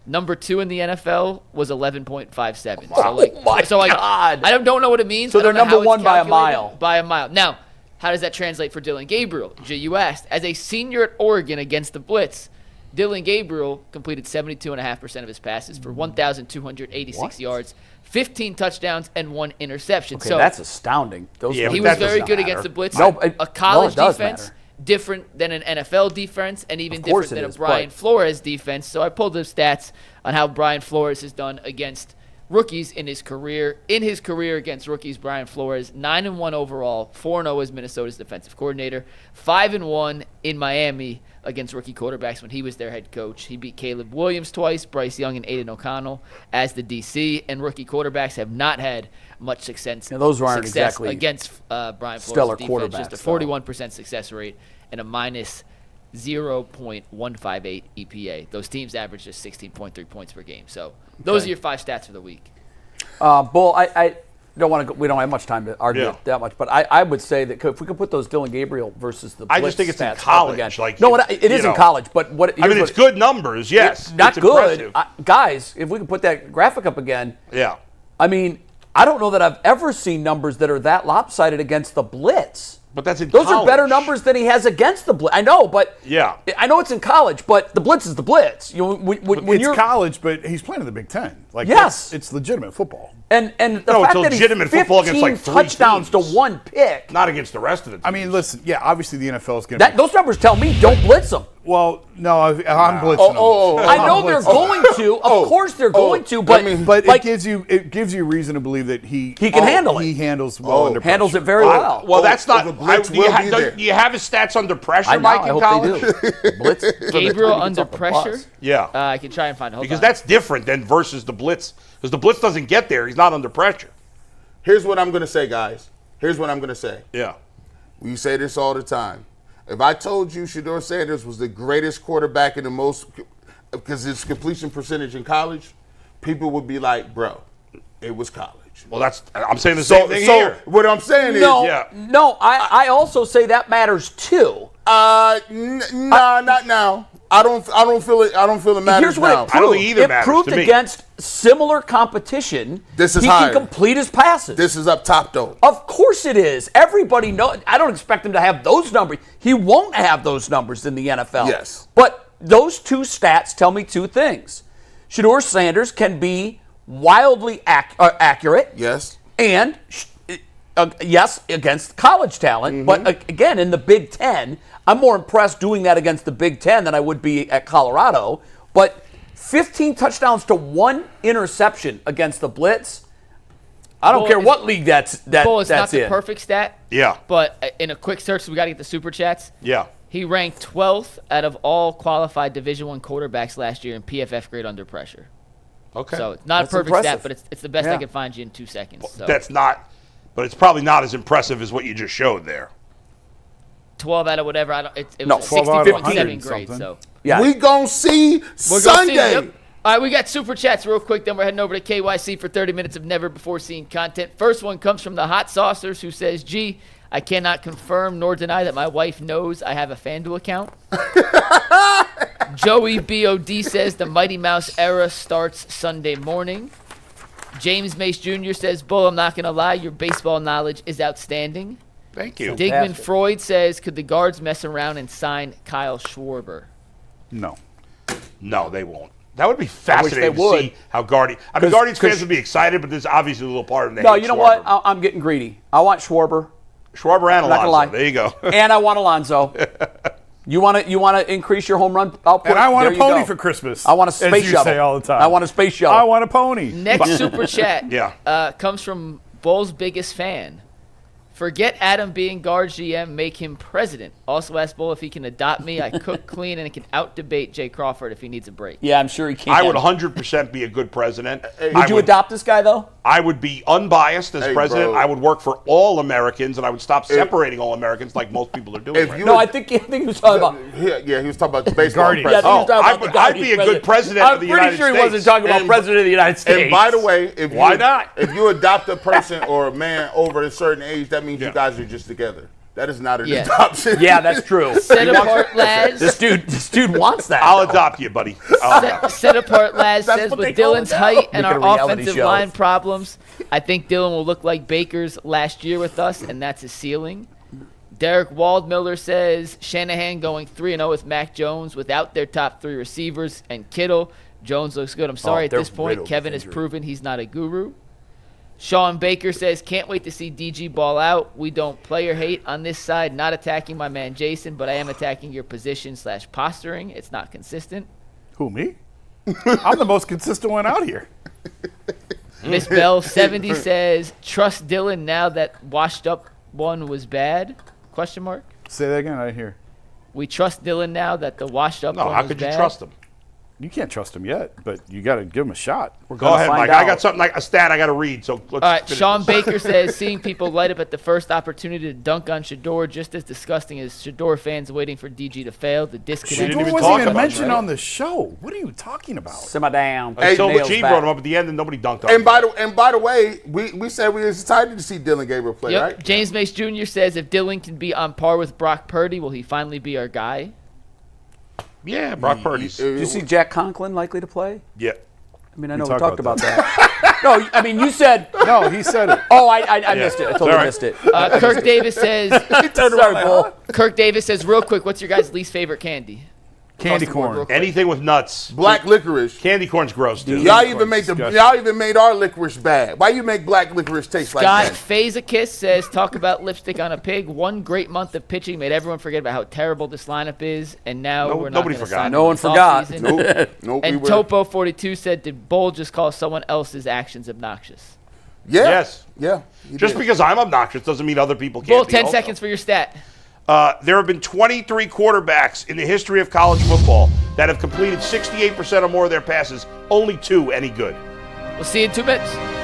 Number 2 in the NFL was 11.57. Wow. So God. I don't know what it means. So they're number 1 by a mile. By a mile. Now, how does that translate for Dillon Gabriel? You asked. As a senior at Oregon against the blitz, Dillon Gabriel completed 72.5% of his passes for 1,286 yards, 15 touchdowns, and 1 interception. Okay, so that's astounding. He was very good against the blitz. A college defense, different than an NFL defense, and even different than a Brian Flores defense. So I pulled the stats on how Brian Flores has done against rookies in his career. In his career against rookies, Brian Flores, 9-1 overall, 4-0 as Minnesota's defensive coordinator, 5-1 in Miami against rookie quarterbacks when he was their head coach. He beat Caleb Williams twice, Bryce Young and Aiden O'Connell as the DC, and rookie quarterbacks have not had much success. Now, those aren't exactly against Brian stellar Flores' defense. quarterbacks. Just a 41% success rate and a minus 0.158 EPA. Those teams average just 16.3 points per game. So those are your 5 stats for the week. Bull, I don't want to. We don't have much time to argue that much, but I would say that if we could put those Dillon Gabriel versus the blitz I just think it's in stats college. up again. No, it is in college, but what? I mean, it's good numbers. Yes, not it's good, guys. If we can put that graphic up again. Yeah. I mean, I don't know that I've ever seen numbers that are that lopsided against the blitz. But that's in Those college. are better numbers than he has against the blitz. I know, but I know it's in college, but the blitz is the blitz. You know, when it's college, but he's playing in the Big Ten. Like, yes, it's legitimate football. And the fact that he's 15 football against like 3 touchdowns teams. to 1 pick. Not against the rest of the teams. I mean, listen, obviously the NFL is going to. Those numbers tell me don't blitz them. Well, no, I'm blitzing them. I know they're going to. Of course they're going to. But it gives you reason to believe that he can handle it. He handles well under pressure. Handles it very well. Well, that's not. The blitz do you have his stats under pressure, Mike, in college? Blitz. Gabriel under pressure? Yeah. I can try and find it. Because that's different than versus the blitz. Because the blitz doesn't get there. He's not under pressure. Here's what I'm going to say, guys. Here's what I'm going to say. Yeah. We say this all the time. If I told you Shedeur Sanders was the greatest quarterback in the most, because his completion percentage in college, people would be like, bro, it was college. Well, I'm saying the same thing here. What I'm saying is, no, I also say that matters too. Nah, not now. I don't feel it. I don't feel it matters. Here's what now. it proved. I don't think either matters proved to me. against similar competition. This is he higher. can complete his passes. This is up top, though. Of course it is. Everybody knows. I don't expect him to have those numbers. He won't have those numbers in the NFL. Yes. But those 2 stats tell me 2 things. Shedeur Sanders can be wildly accurate. Yes. And yes, against college talent. But again, in the Big Ten, I'm more impressed doing that against the Big Ten than I would be at Colorado. But 15 touchdowns to 1 interception against the blitz. I don't care what league that's it's not the in. perfect stat. Yeah. But in a quick search, we got to get the super chats. Yeah. He ranked 12th out of all qualified Division I quarterbacks last year in PFF grade under pressure. Okay. So it's not That's a perfect impressive. stat, but it's the best I Yeah. could find you in 2 seconds. So. That's not, but it's probably not as impressive as what you just showed there. 12 out of whatever. It No, was a 12 out of 60.7 grade. something. So Yeah. We gonna see we're gonna Sunday. see. Yep. All right, we got super chats real quick. Then we're heading over to KYC for 30 minutes of never before seen content. First one comes from the Hot Saucers, who says, "Gee, I cannot confirm nor deny that my wife knows I have a FanDuel account." Joey BOD says the Mighty Mouse era starts Sunday morning. James Mace Jr. says, "Bull, I'm not gonna lie, your baseball knowledge is outstanding." Thank you. Digman Freud says, "Could the guards mess around and sign Kyle Schwarber?" No. No, they won't. That would be fascinating they would. to see how Guardians fans would be excited, but there's obviously a little part of them. No, you know what? I'm getting greedy. I want Schwarber. Schwarber and I'm not gonna lie. Alonso. There you go. And I want Alonso. You want to increase your home run output? And I want a pony for Christmas. I want a space as you shuttle. say all the time. I want a space shuttle. I want a pony. Next super chat Yeah. comes from Bull's biggest fan. Forget Adam being guard GM, make him president. Also ask Bull if he can adopt me. I cook, clean, and can out-debate Jay Crawford if he needs a break. Yeah, I'm sure he can. I would 100% be a good president. Would you adopt this guy, though? I would be unbiased as president. bro. I would work for all Americans, and I would stop separating all Americans like most people are doing. Right now. I think he was talking about. Yeah, he was talking about the baseball Guardians. president. Yeah, I think he was talking about the I'd be a good president of the United States. I'm pretty sure he wasn't talking about president of the United States. And by the way, Why not? If you adopt a person or a man over a certain age, that means you guys are just together. That is not an adoption. Yeah, that's true. Set apart Laz. This dude wants that. I'll adopt you, buddy. Set apart Laz That's says what they with call Dillon's it now. height and Making a our reality offensive show. line problems, I think Dillon will look like Baker's last year with us, and that's his ceiling. Derek Waldmiller says Shanahan going 3-0 with Mac Jones without their top 3 receivers and Kittle. Jones looks good. I'm sorry at this point, Kevin has proven he's not a guru. Sean Baker says, can't wait to see DG ball out. We don't player hate on this side. Not attacking my man Jason, but I am attacking your position / posturing. It's not consistent. Who, me? I'm the most consistent one out here. Miss Bell 70 says, trust Dillon now that washed up one was bad? Question mark. Say that again. I didn't hear. We trust Dillon now that the washed up No, one how was could bad? you trust him? You can't trust him yet, but you got to give him a shot. Go ahead, Mike. I got something like a stat I got to read. So let's All right, finish Sean this. Baker says, seeing people light up at the first opportunity to dunk on Shador, just as disgusting as Shador fans waiting for DG to fail. The disconnect. didn't even wasn't talk even about mentioned it. on the show. What are you talking about? Simmer down. Until Nails G back. brought him up at the end, and nobody dunked on And him. by the way, we said we were excited to see Dillon Gabriel play, Yep. right? James Mace Jr. says, if Dillon can be on par with Brock Purdy, will he finally be our guy? Yeah, Brock Purdy's. Do you see Jack Conklin likely to play? Yeah. I mean, I know we talked talked about about that. No, I mean, you said. No, he said it. Oh, I missed it. I totally All right. missed it. Kirk Davis says, Sorry, Bull. Kirk Davis says, real quick, what's your guys' least favorite candy? Candy Across the board, corn. real quick. Anything with nuts. Black licorice. Candy corn's gross, dude. Y'all even made our licorice bad. Why you make black licorice taste like Scott that? Fazakis says, talk about lipstick on a pig. One great month of pitching made everyone forget about how terrible this lineup is, and now we're not nobody gonna forgot. sign No him one this forgot. offseason. Nope. And Topo42 said, did Bull just call someone else's actions obnoxious? Yeah. Yes. Yeah. he Just did. because I'm obnoxious doesn't mean other people can't Bull, be 10 also. seconds for your stat. There have been 23 quarterbacks in the history of college football that have completed 68% or more of their passes. Only 2 any good. We'll see you in 2 minutes.